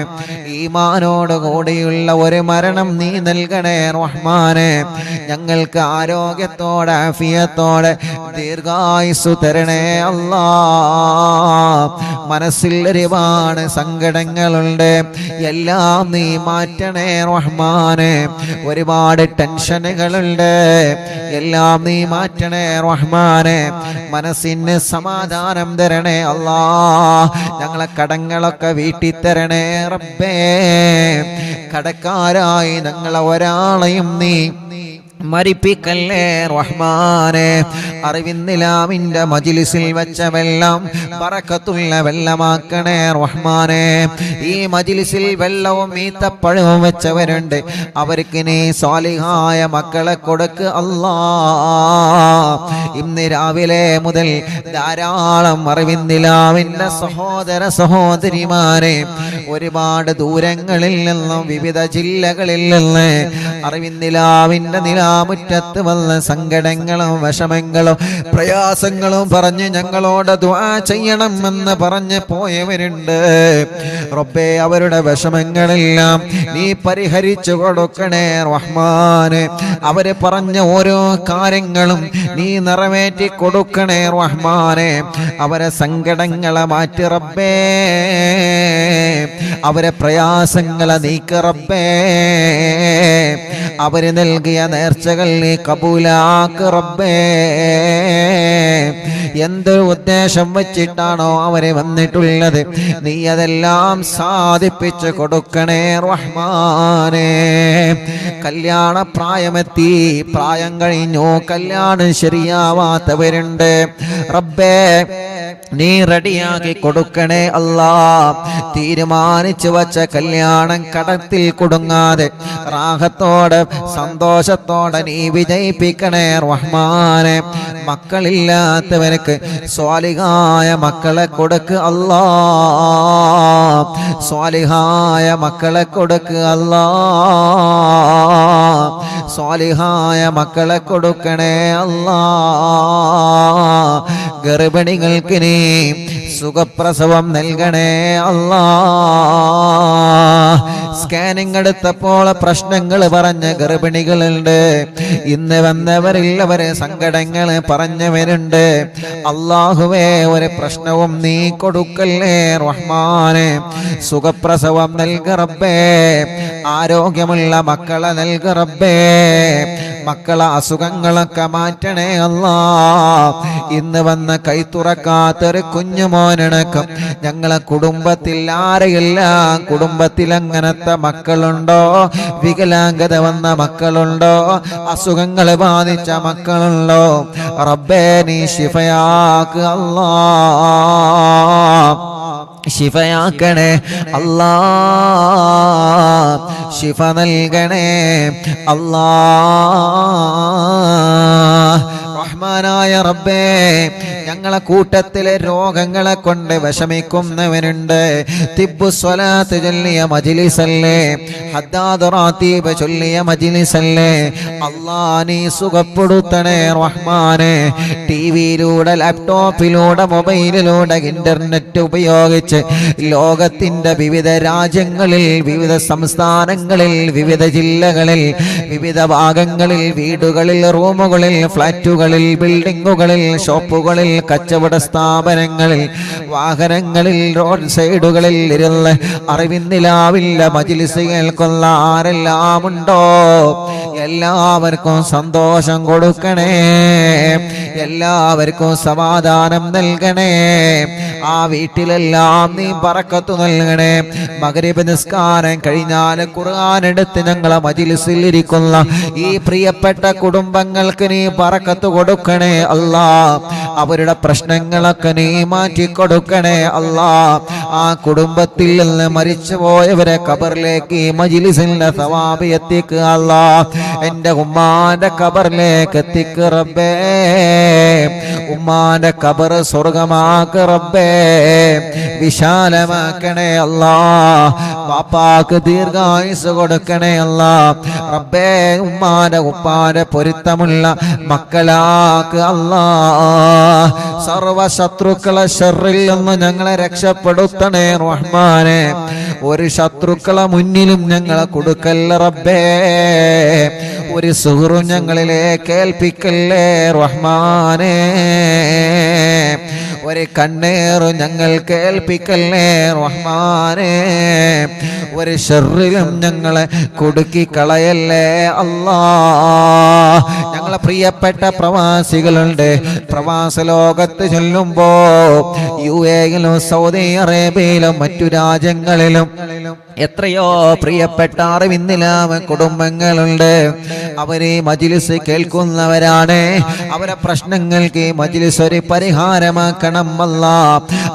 ഈമാനോട് കൂടിയുള്ള ഒരു മരണം നീ നൽകണേ റഹ്മാനേ. ഞങ്ങൾക്ക് ആരോഗ്യത്തോടെ ആഫിയത്തോടെ ദീർഘായുസ്സു തരണേ അല്ലാ. മനസ്സിൽ ഒരുപാട് സങ്കടങ്ങളുണ്ട്, എല്ലാം നീ മാറ്റണേ റഹ്മാനേ. ഒരുപാട് ടെൻഷനുകളുണ്ട്, എല്ലാം നീ മാറ്റണേ റഹ്മാനേ. മനസ്സിന് സമാധാനം തരണേ അല്ലാ. ഞങ്ങളെ കടങ്ങളൊക്കെ വീട്ടി തരണേ റബ്ബേ. കടക്കാരായി ഞങ്ങളെ ഒരാളെയും നീ മരിപ്പിക്കല്ലേ റഹ്മാനേ. അറിവിന്നിലാമിന്റെ മജ്ലിസിൽ വെച്ച വെള്ളം ബറക്കത്തുള്ള വെള്ളമാക്കണേ റഹ്മാനേ. ഈ മജ്ലിസിൽ വെള്ളവും ഈത്തപ്പഴവും വെച്ചവരുണ്ട്, അവർക്ക് നീ സ്വാലിഹായ മക്കളെ കൊടുക്ക് അല്ലാ. ഇന്ന് രാവിലെ മുതൽ ധാരാളം അറിവിന്നിലാമിന്റെ സഹോദര സഹോദരിമാരെ ഒരുപാട് ദൂരങ്ങളിൽ നിന്നും വിവിധ ജില്ലകളിൽ നിന്ന് അറിവിന്നിലാമിന്റെ മുറ്റത്ത് വന്ന സങ്കടങ്ങളും വിഷമങ്ങളും പ്രയാസങ്ങളും പറഞ്ഞ് ഞങ്ങളോട് ദുആ ചെയ്യണമെന്ന് പറഞ്ഞ് പോയവരുണ്ട്. റബ്ബേ, അവരുടെ വിഷമങ്ങളെല്ലാം നീ പരിഹരിച്ചു കൊടുക്കണേ റഹ്മാനെ. അവര് പറഞ്ഞ ഓരോ കാര്യങ്ങളും നീ നിറവേറ്റി കൊടുക്കണേ റഹ്മാനെ. അവരെ സങ്കടങ്ങളെ മാറ്റി റബ്ബേ, അവരെ പ്രയാസങ്ങളെ നീക്ക് റബ്ബേ. അവര് നൽകിയ നേർച്ചകൾ നീ കബൂലാക്ക് റബ്ബേ. എന്ത് ഉദ്ദേശം വെച്ചിട്ടാണോ അവരെ വന്നിട്ടുള്ളത്, നീ അതെല്ലാം സാധിപ്പിച്ചു കൊടുക്കണേ റഹ്മാനേ. കല്യാണ പ്രായമെത്തി, പ്രായം കഴിഞ്ഞു, കല്യാണം ശരിയാവാത്തവരുണ്ട്. റബ്ബേ, നീ റെഡിയാക്കി കൊടുക്കണേ അല്ലാ. തീരുമാനിച്ചു വച്ച കല്യാണം കടത്തിൽ കുടുങ്ങാതെ റാഹത്തോടെ സന്തോഷത്തോടെ നീ വിജയിപ്പിക്കണേ റഹ്മാനെ. മക്കളില്ലാത്തവർക്ക് സ്വാലിഹായ മക്കളെ കൊടുക്ക് അല്ലാ. സ്വാലിഹായ മക്കളെ കൊടുക്ക് അല്ലാ. സ്വാലിഹായ മക്കളെ കൊടുക്കണേ അല്ലാ. ഗർഭിണികൾക്ക് നീ സുഖപ്രസവം നൽകണേ അല്ലാ. സ്കാനിങ് എടുത്തപ്പോൾ പ്രശ്നങ്ങൾ പറഞ്ഞ ഗർഭിണികളുണ്ട്. ഇന്ന് വന്നവരില്ലവരെ സങ്കടങ്ങൾ പറഞ്ഞവരുണ്ട്. അല്ലാഹുവേ, ഒരു പ്രശ്നവും നീ കൊടുക്കല്ലേ റഹ്മാനെ. സുഖപ്രസവം നൽക റബ്ബേ, ആരോഗ്യമുള്ള മക്കളെ നൽക റബ്ബേ, മക്കളെ അസുഖങ്ങളൊക്കെ മാറ്റണേ അല്ലാ. ഇന്ന് വന്ന കൈ തുറക്കാത്തൊരു കുഞ്ഞുമോനടക്കം ഞങ്ങളെ കുടുംബത്തിൽ ആരെയില്ല. കുടുംബത്തിൽ അങ്ങനത്തെ മക്കളുണ്ടോ? വികലാംഗത വന്ന മക്കളുണ്ടോ? അസുഖങ്ങൾ ബാധിച്ച മക്കളുണ്ടോ? റബ്ബേ, നീ ശിഫയാക്ക് അല്ലാ, ശിഫയാക്കണേ അല്ലാ, ശിഫ നൽകണേ അല്ലാ. റഹ്മാനായ റബ്ബേ, ഞങ്ങളെ കൂട്ടത്തിലെ രോഗങ്ങളെ കൊണ്ട് വിഷമിക്കുന്നവനുണ്ട്. തിബ്ബു സ്വലാത്ത് ചൊല്ലിയ മജ്ലിസല്ലേ, ഹദ്ദാദ് റാത്തീബ് ചൊല്ലിയ മജ്ലിസല്ലേ. അല്ലാ, നീ സുഖപ്പെടുത്തണേ റഹ്മാനെ. ടിവിയിലൂടെ, ലാപ്ടോപ്പിലൂടെ, മൊബൈലിലൂടെ, ഇന്റർനെറ്റ് ഉപയോഗിച്ച് ലോകത്തിന്റെ വിവിധ രാജ്യങ്ങളിൽ, വിവിധ സംസ്ഥാനങ്ങളിൽ, വിവിധ ജില്ലകളിൽ, വിവിധ ഭാഗങ്ങളിൽ, വീടുകളിൽ, റൂമുകളിൽ, ഫ്ലാറ്റുകളിൽ, ബിൽഡിങ്ങുകളിൽ, ഷോപ്പുകളിൽ, കച്ചവട സ്ഥാപനങ്ങളിൽ, വാഹനങ്ങളിൽ, റോഡ് സൈഡുകളിൽ ഇരുന്ന് അറിവിന്നിലാവില്ല മജ്ലിസ് കേൾക്കുന്ന ആരെല്ലാം ഉണ്ടോ എല്ലാവർക്കും സന്തോഷം കൊടുക്കണേ, എല്ലാവർക്കും സമാധാനം നൽകണേ. ആ വീട്ടിലെല്ലാം നീ ബറക്കത്ത് നൽകണേ. മഗ്രിബ് നിസ്കാരം കഴിഞ്ഞാൽ ഖുർആൻ എടുത്ത് ഞങ്ങളെ മജ്ലിസിൽ ഇരിക്കുന്ന ഈ പ്രിയപ്പെട്ട കുടുംബങ്ങൾക്ക് നീ ബറക്കത്ത് കൊടുക്കണേ അല്ലാ. അവരുടെ പ്രശ്നങ്ങളൊക്കെ നീ മാറ്റി കൊടുക്കണേ അല്ലാ. ആ കുടുംബത്തിൽ നിന്ന് മരിച്ചുപോയവരെ ഖബറിലേക്ക് ഈ മജ്ലിസിന്റെ സവാബ് എത്തിക്കുക അല്ലാ. എൻ്റെ ഉമ്മാന്റെ ഖബറിലേക്ക് എത്തിക്ക് റബ്ബേ. ഉമ്മാന്റെ ഖബർ സ്വർഗമാക്ക് റബ്ബേ, വിശാലമാക്കണേ അല്ലാ. പാപ്പാക്ക് ദീർഘായുസ് കൊടുക്കണേ അല്ലാ. റബ്ബേ, ഉമ്മാന്റെ ഉപ്പാന്റെ പൊരുത്തമുള്ള മക്കളാക്ക് അല്ലാ. സർവ ശത്രുക്കളെ ശർറിൽ നിന്ന് ഞങ്ങളെ രക്ഷപ്പെടുത്തണേ റഹ്മാനെ. ഒരു ശത്രുക്കളെ മുന്നിലും ഞങ്ങളെ കൊടുക്കല്ല റബ്ബേ. ഒരു സുഹൃത്തും ഞങ്ങളിലേക്ക് ഏൽപ്പിക്കല്ലേ റഹ്മാനെ. ഒരു കണ്ണേറും ഞങ്ങൾ കേൾപ്പിക്കല്ലേ റഹ്മാനെ. ഒരു ശർറിലും ഞങ്ങളെ കുടുക്കി കളയല്ലേ അല്ലാ. ഞങ്ങളെ പ്രിയപ്പെട്ട പ്രവാസികളുണ്ട്. പ്രവാസ ലോകത്ത് ചൊല്ലുമ്പോ UAയിലും സൗദി അറേബ്യയിലും മറ്റു രാജ്യങ്ങളിലും എത്രയോ പ്രിയപ്പെട്ട അറിവിന്നിലാമ കുടുംബങ്ങളുണ്ട്. അവരെ മജ്ലിസ് കേൾക്കുന്നവരാണ്. അവരെ പ്രശ്നങ്ങൾക്ക് ഈ മജ്ലിസ് ഒരു പരിഹാരമാക്കണം അല്ലാ.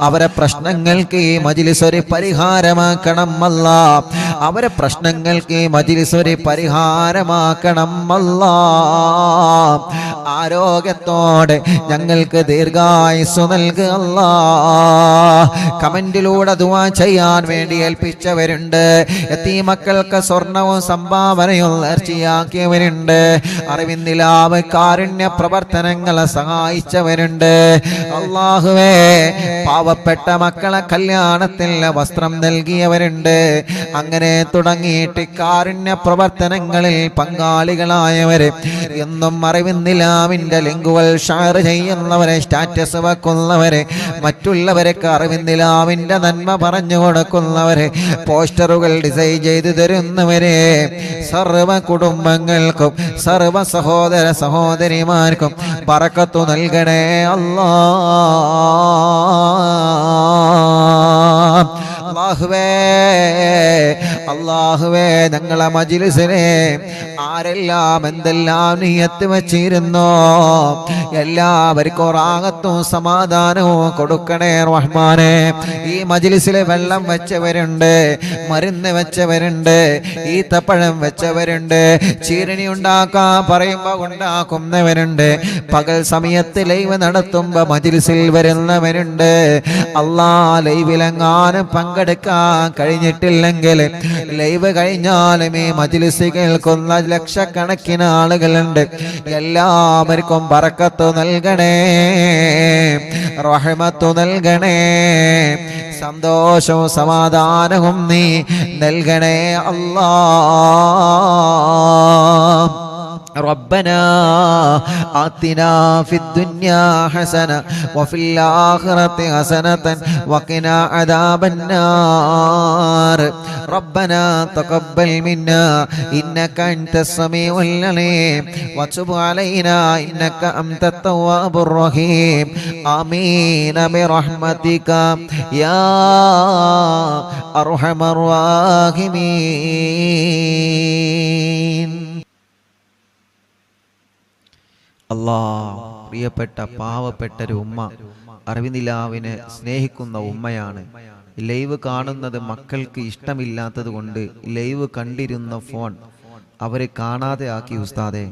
അവരെ പ്രശ്നങ്ങൾക്ക് ഈ മജ്ലിസ് ഒരു പരിഹാരമാക്കണം അല്ലാ. അവരെ പ്രശ്നങ്ങൾക്ക് ഈ മജ്ലിസ് ഒരു പരിഹാരമാക്കണം അല്ലാ. ആരോഗ്യത്തോടെ ഞങ്ങൾക്ക് ദീർഘായുസ്സു നൽകുക അല്ലാ. കമന്റിലൂടെ ദുആ ചെയ്യാൻ വേണ്ടി ഏൽപ്പിച്ചവരുണ്ട്. യതീമക്കൾക്ക് സ്വർണവും സംഭാവനയും നേർച്ചയാക്കിയവരുണ്ട്. അറിവിന്നിലാവ് കാരുണ്യ പ്രവർത്തനങ്ങളെ സഹായിച്ചവരുണ്ട്. അല്ലാഹുവേ, പാവപ്പെട്ട മക്കളെ കല്യാണത്തിന് വസ്ത്രം നൽകിയവരുണ്ട്. അങ്ങനെ തുടങ്ങിയിട്ട് കാരുണ്യ പ്രവർത്തനങ്ങളിൽ പങ്കാളികളായവര് എന്നും അറിവിന്നിലാവിന്റെ ലിങ്കുകൾ ഷെയർ ചെയ്യുന്നവരെ, സ്റ്റാറ്റസ് വെക്കുന്നവരെ, മറ്റുള്ളവർക്ക് അറിവിന്നിലാവിന്റെ നന്മ പറഞ്ഞു കൊടുക്കുന്നവരെ, പോസ്റ്ററുകൾ ഡിസൈൻ ചെയ്തു തരുന്നവരെ, സർവ കുടുംബങ്ങൾക്കും സർവ സഹോദര സഹോദരിമാർക്കും ബറക്കത്ത് നൽകണേ അല്ലാ. അല്ലാഹുവേ, അല്ലാഹുവേ, ഞങ്ങളെ മജ്ലിസിനെ ആരെല്ലാം എന്തെല്ലാം നിയത്ത് വെച്ചിരുന്നോ എല്ലാവർക്കും റാഹത്തും സമാധാനവും കൊടുക്കണേ റഹ്മാനെ. ഈ മജ്ലിസിൽ വെള്ളം വെച്ചവരുണ്ട്, മരുന്ന് വെച്ചവരുണ്ട്, ഈത്തപ്പഴം വെച്ചവരുണ്ട്, ചീരണി ഉണ്ടാക്കാൻ പറയുമ്പോ ഉണ്ടാക്കുന്നവരുണ്ട്, പകൽ സമയത്ത് ലൈവ് നടത്തുമ്പോ മജ്ലിസിൽ വരുന്നവരുണ്ട്. അല്ലാ, ലൈവിലെങ്ങാനും പങ്കെടുക്കാൻ കഴിഞ്ഞിട്ടില്ലെങ്കിൽ ലൈവ് കഴിഞ്ഞാലും ഈ മജ്‌ലിസ് കേൾക്കുന്ന ലക്ഷക്കണക്കിന് ആളുകളുണ്ട്. എല്ലാവർക്കും ബറക്കത്ത് നൽകണേ, റഹ്മത്ത് നൽകണേ, സന്തോഷവും സമാധാനവും നീ നൽകണേ അല്ലാഹ്. ربنا آتنا في الدنيا حسنة وفي الآخرة حسنة وقنا عذاب النار. ربنا تقبل منا إنك أنت السميع العليم وتب علينا إنك أنت التواب الرحيم. آمين برحمتك يا أرحم الراحمين. അല്ലാഹ്, പ്രിയപ്പെട്ട പാവപ്പെട്ടൊരു ഉമ്മ, അറിവിനിലാവിനെ സ്നേഹിക്കുന്ന ഉമ്മയാണ്. ലൈവ് കാണുന്നത് മക്കൾക്ക് ഇഷ്ടമില്ലാത്തത് കൊണ്ട് ലൈവ് കണ്ടിരുന്ന ഫോൺ അവരെ കാണാതെ ആക്കി ഉസ്താദെ.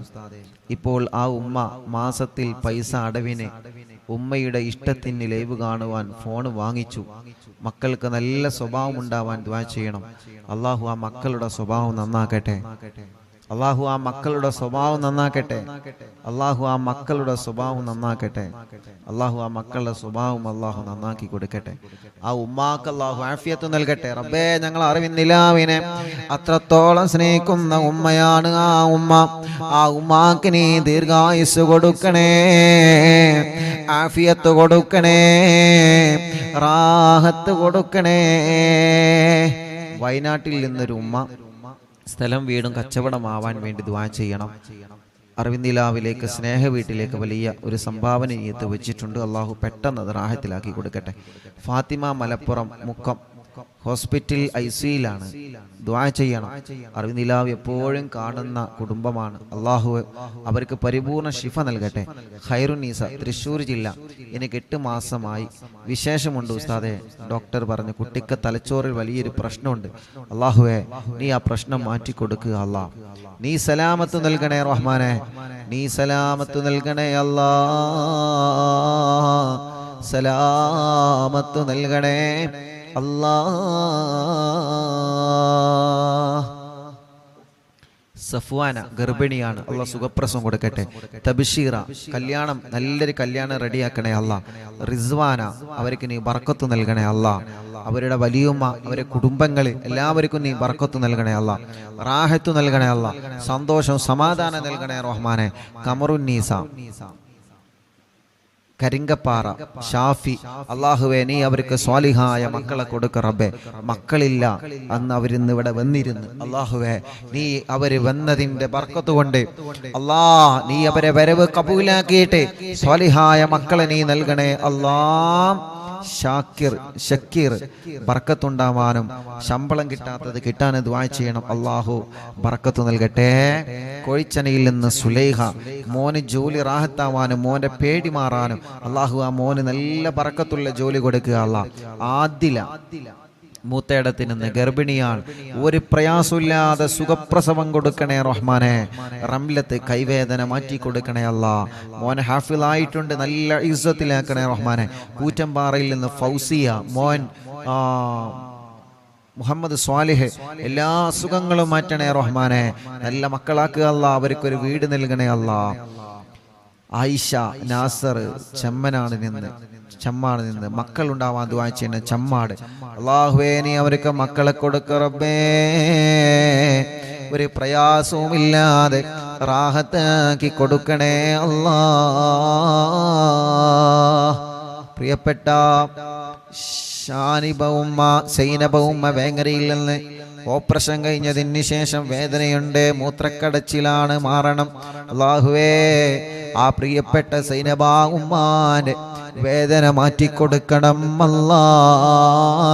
ഇപ്പോൾ ആ ഉമ്മ മാസത്തിൽ പൈസ അടവിന് ഉമ്മയുടെ ഇഷ്ടത്തിന് ലൈവ് കാണുവാൻ ഫോൺ വാങ്ങിച്ചു. മക്കൾക്ക് നല്ല സ്വഭാവം ഉണ്ടാവാൻ ദുആ ചെയ്യണം. അല്ലാഹു ആ മക്കളുടെ സ്വഭാവം നന്നാക്കട്ടെ. അല്ലാഹു ആ മക്കളുടെ സ്വഭാവം നന്നാക്കട്ടെ. അല്ലാഹു ആ മക്കളുടെ സ്വഭാവം നന്നാക്കട്ടെ. അല്ലാഹു ആ മക്കളുടെ സ്വഭാവം അല്ലാഹു നന്നാക്കി കൊടുക്കട്ടെ. ആ ഉമ്മാക്ക് അല്ലാഹു ആഫിയത്ത് നൽകട്ടെ. റബ്ബേ, ഞങ്ങൾ അറിവിന്നിലാവിനെ അത്രത്തോളം സ്നേഹിക്കുന്ന ഉമ്മയാണ് ആ ഉമ്മ. ആ ഉമ്മാക്ക് നീ ദീർഘായുസ് കൊടുക്കണേ, ആഫിയത്ത് കൊടുക്കണേ, റാഹത്ത് കൊടുക്കണേ. വയനാട്ടിൽ നിന്നൊരു ഉമ്മ സ്ഥലം വീടും കച്ചവടമാവാൻ വേണ്ടി ദുആ ചെയ്യണം. അറിവിന്ദിലാവിലേക്ക് സ്നേഹ വീട്ടിലേക്ക് വലിയ ഒരു സംഭാവന നീയത്ത് വെച്ചിട്ടുണ്ട്. അള്ളാഹു പെട്ടെന്ന് അത് റാഹത്തിലാക്കി കൊടുക്കട്ടെ. ഫാത്തിമ മലപ്പുറം മുക്കം ഹോസ്പിറ്റൽ ICUയിലാണ്. ദുആ ചെയ്യണം. അറിവിന്ദിലാവ് എപ്പോഴും കാണുന്ന കുടുംബമാണ്. അള്ളാഹു അവർക്ക് പരിപൂർണ ശിഫ നൽകട്ടെ. ഖൈറുന്നീസ തൃശ്ശൂർ ജില്ല. എനിക്ക് 8 മാസമായി. വിശേഷമുണ്ട് ഉസ്താദെ. ഡോക്ടർ പറഞ്ഞു കുട്ടിക്ക് തലച്ചോറിൽ വലിയൊരു പ്രശ്നമുണ്ട്. അള്ളാഹുവേ, നീ ആ പ്രശ്നം മാറ്റിക്കൊടുക്കുക അല്ലാഹ്. നീ സലാമത്ത് നൽകണേ റഹ്മാനെ, നീ സലാമത്ത് നൽകണേ അല്ലാഹ്, സലാമത്ത് നൽകണേ അല്ലാഹ്. സഫ്വാന ഗർഭിണിയാണ്. അല്ലാഹ് സുഖപ്രസവം കൊടുക്കട്ടെ. തബ്ശീറ കല്യാണം, നല്ലൊരു കല്യാണം റെഡിയാക്കണേ അല്ലാഹ്. റിസ്വാന അവർക്ക് നീ ബർക്കത്ത് നൽകണേ അല്ലാഹ്. അവരുടെ വലിയുമ്മ, അവരുടെ കുടുംബങ്ങളിൽ എല്ലാവർക്കും നീ ബർക്കത്ത് നൽകണേ അല്ലാഹ്. റാഹത്ത് നൽകണേ അല്ലാഹ്. സന്തോഷം സമാധാനം നൽകണേ റഹ്മാനെ. കമറുന്നീസ കരിങ്കപ്പാറ ഷാഫി, അള്ളാഹുവേ നീ അവർക്ക് സ്വാലിഹായ മക്കളെ കൊടുക്ക റബ്ബേ. മക്കളില്ല അന്ന് അവരിന്ന് ഇവിടെ വന്നിരുന്നു. അള്ളാഹുവേ, നീ അവര് വന്നതിന്റെ ബർക്കത്ത് കൊണ്ട് നീ അവരെ വരവ് കബൂലാക്കിയിട്ട് സ്വാലിഹായ മക്കളെ നീ നൽകണേ അല്ലാഹ്. ഷക്കീർ ബർക്കത്തുണ്ടാവാനും ശമ്പളം കിട്ടാത്തത് കിട്ടാനും ദുആ ചെയ്യണം. അല്ലാഹു ബർക്കത്ത് നൽകട്ടെ. കോഴിച്ചനയിൽ നിന്ന് സുലൈഹ, മോന് ജോലി റാഹത്താവാനും മോന്റെ പേടി മാറാനും അല്ലാഹു ആ മോന് നല്ല ബർക്കത്തുള്ള ജോലി കൊടുക്കുക അല്ലാഹ്. ആദില മൂത്തേടത്തിൽ നിന്ന് ഗർഭിണിയാണ്. ഒരു പ്രയാസമില്ലാതെ സുഖപ്രസവം കൊടുക്കണേ റഹ്മാനെ. റംലത്ത് കൈവേദന മാറ്റി കൊടുക്കണേ അല്ലാഹ്. മോൻ ഹാഫിളായിട്ടുണ്ട്, നല്ല ഇസ്സത്തിലാക്കണേ റഹ്മാനെ. കൂറ്റമ്പാറയിൽ നിന്ന് ഫൗസിയ മോൻ മുഹമ്മദ് സ്വാലിഹ്, എല്ലാ അസുഖങ്ങളും മാറ്റണേ റഹ്മാനെ. നല്ല മക്കളാക്കുക അല്ലാഹ്. അവർക്കൊരു വീട് നൽകണേ അല്ലാഹ്. ആയിഷ നാസർ ചമ്മാട് നിന്ന് മക്കൾ ഉണ്ടാവാൻ ദുആ ചെയ്യുന്ന ചമ്മാട്, അല്ലാഹുവേ നീ അവർക്ക് മക്കളെ കൊടുക്ക റബ്ബേ. ഒരു പ്രയാസവുമില്ലാതെ റാഹത്താക്കി കൊടുക്കണേ അല്ലാഹ്. പ്രിയപ്പെട്ട ഷാനിബ ഉമ്മ, സൈനബ ഉമ്മ വേങ്ങരയിൽ നിന്ന് ഓപ്പറേഷൻ കഴിഞ്ഞതിന് ശേഷം വേദനയുണ്ട്, മൂത്രക്കടച്ചിലാണ്, മാറണം. അല്ലാഹുവേ ആ പ്രിയപ്പെട്ട സൈനബ ഉമ്മാന്റെ വേദന മാറ്റിക്കൊടുക്കണം അല്ലാഹ്.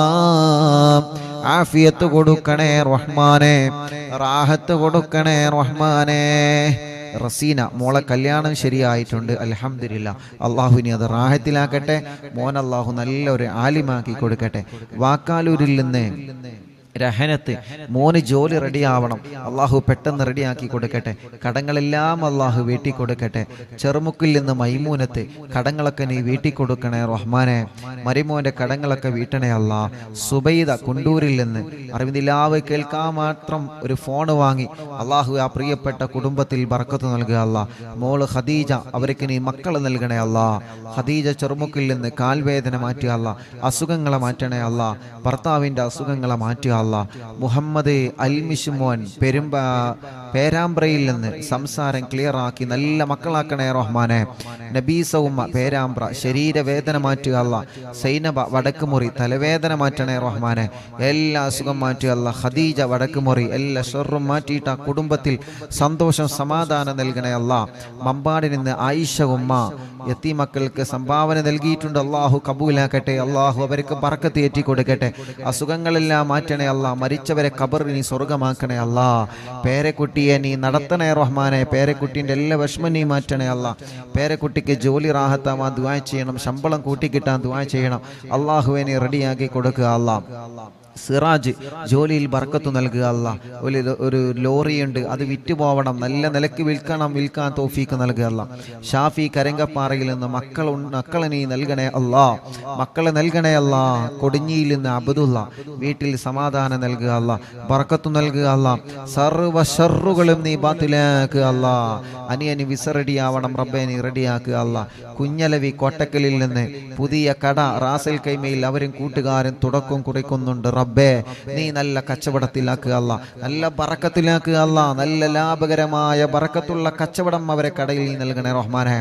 ആഫിയത്ത് കൊടുക്കണേ റഹ്മാനെ, റാഹത്ത് കൊടുക്കണേ റഹ്മാനെ. റസീന മോളെ കല്യാണം ശരിയായിട്ടുണ്ട്, അൽഹംദുലില്ലാ. അള്ളാഹുവിനെ അത് റാഹത്തിലാക്കട്ടെ. മോൻ അള്ളാഹു നല്ലൊരു ആലിമാക്കി കൊടുക്കട്ടെ. വാക്കാലൂരിൽ നിന്ന് രഹനത്ത് മോന് ജോലി റെഡിയാവണം, അള്ളാഹു പെട്ടെന്ന് റെഡിയാക്കി കൊടുക്കട്ടെ. കടങ്ങളെല്ലാം അള്ളാഹു വീട്ടി കൊടുക്കട്ടെ. ചെറുമുക്കിൽ നിന്ന് മൈമൂനത്ത് കടങ്ങളൊക്കെ നീ വീട്ടി കൊടുക്കണേ റഹ്മാനെ. മരിമോന്റെ കടങ്ങളൊക്കെ വീട്ടണേ അല്ലാ. സുബൈദ കുണ്ടൂരിൽ നിന്ന് അറിവിന്ദിലാവ് കേൾക്കാൻ മാത്രം ഒരു ഫോണ് വാങ്ങി അള്ളാഹു ആ പ്രിയപ്പെട്ട കുടുംബത്തിൽ ബർക്കത്ത് നൽകുക അല്ലാ. മോള് ഖദീജ, അവർക്ക് നീ മക്കളെ നൽകണേ അല്ലാ. ഖദീജ ചെറുമുക്കിൽ നിന്ന് കാൽവേദന മാറ്റുക അല്ലാ, അസുഖങ്ങളെ മാറ്റണേ അല്ലാ, ഭർത്താവിൻ്റെ അസുഖങ്ങളെ മാറ്റുക. മുഹമ്മദ് അൽമിഷുമോൻ പേരാമ്പ്രയിൽ നിന്ന് സംസാരം ക്ലിയർ ആക്കി നല്ല മക്കളാക്കണേ റഹ്മാനെ. നബീസ ഉമ്മ പേരാമ്പ്ര ശരീരവേദന മാറ്റുക അല്ലാ. സൈനബ വടക്കുമുറി തലവേദന മാറ്റണേ റഹ്മാനെ. എല്ലാ അസുഖം മാറ്റുക അല്ലാ. ഖദീജ വടക്കുമുറി എല്ലാ ഷർറും മാറ്റിയിട്ട് ആ കുടുംബത്തിൽ സന്തോഷം സമാധാനം നൽകണേ അല്ലാ. മമ്പാടിൽ നിന്ന് ആയിഷ ഉമ്മ യതീമക്കൾക്ക് സംഭാവന നൽകിയിട്ടുണ്ട്, അള്ളാഹു കബൂലാക്കട്ടെ. അള്ളാഹു അവർക്ക് ബർക്കത്ത് ഏറ്റി കൊടുക്കട്ടെ. അസുഖങ്ങളെല്ലാം മാറ്റണേ അല്ലാ. മരിച്ചവരെ ഖബറിനെ സ്വർഗമാക്കണേ അല്ലാ. പേരക്കുട്ടിയെ നീ നടത്തണേ റഹ്മാനെ. പേരക്കുട്ടീൻ്റെ എല്ലാ വിഷമം നീ മാറ്റണേ അല്ലാ. പേരക്കുട്ടിക്ക് ജോലി റാഹത്താവാൻ ദുആ ചെയ്യണം, ശമ്പളം കൂട്ടിക്കിട്ടാൻ ദുആ ചെയ്യണം. അള്ളാഹുവെ നീ റെഡിയാക്കി കൊടുക്കുക അല്ലാ. സിറാജ് ജോലിയിൽ ബർക്കത്ത് നൽകുക അല്ലാ. ഒരു ലോറിയുണ്ട്, അത് വിറ്റുപോവണം, നല്ല നിലക്ക് വിൽക്കാൻ തൗഫീക്ക് നൽകുക അല്ലാ. ഷാഫി കരങ്കപ്പാറയിൽ നിന്ന് മക്കളെ നീ നൽകണേ അല്ലാ. മക്കളെ നൽകണേ അല്ലാ. കൊടിഞ്ഞിയിൽ നിന്ന് അബ്ദുള്ള വീട്ടിൽ സമാധാനം നൽകുക അല്ലാ. ബർക്കത്ത് നൽകുക അല്ലാ. സർവ്വ ഷർറുകളും നീ ബാത്തിലാക്കുക അല്ലാ. അനിയന് വിസ റെഡിയാവണം റബ്ബേ, നീ റെഡിയാക്കുക അല്ലാ. കുഞ്ഞലവി കോട്ടക്കലിൽ നിന്ന് പുതിയ കട റാസൽ കൈമയിൽ അവരും കൂട്ടുകാരും തുടക്കം കുറിക്കുന്നുണ്ട് റബ്ബേ. നീ നല്ല കച്ചവടത്തിലാക്കുക അല്ലാ, നല്ല ബറക്കത്തിലാക്കുക അല്ലാ. നല്ല ലാഭകരമായ ബറക്കത്തുള്ള കച്ചവടം അവരെ കടയിൽ നീ നൽകണേ റഹ്മാനെ.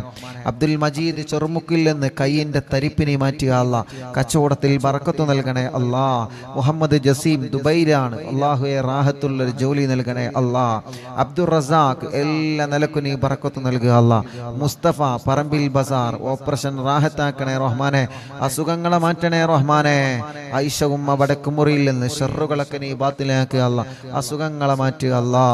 അബ്ദുൽ മജീദ് ചെറുമുക്കിൽ നിന്ന് കയ്യിൻ്റെ തരിപ്പിനെ മാറ്റുക അല്ലാ. കച്ചവടത്തിൽ ബറക്കത്ത് നൽകണേ അല്ലാ. മുഹമ്മദ് ജസീം ദുബൈയിലാണ്, അള്ളാഹുവെ റാഹത്തുള്ളൊരു ജോലി നൽകണേ അല്ലാ. അബ്ദുൾ റസാഖ് എല്ലാ നിലക്കും നീ ബറക്കത്ത് നൽകുക അല്ലാ. മുസ്തഫ പറമ്പിൽ ബസാർ ഓപ്പറേഷൻ റാഹത്താക്കണേ റഹ്മാനെ. അസുഖങ്ങളെ മാറ്റണേ റഹ്മാനെ. ആയിഷ ഉമ്മ വടക്കുമുറിയിൽ നിന്ന് ഷർറുകളൊക്കെ നീ ബാത്തിലാക്കുക അല്ലാ. അസുഖങ്ങളെ മാറ്റുക അല്ലാ.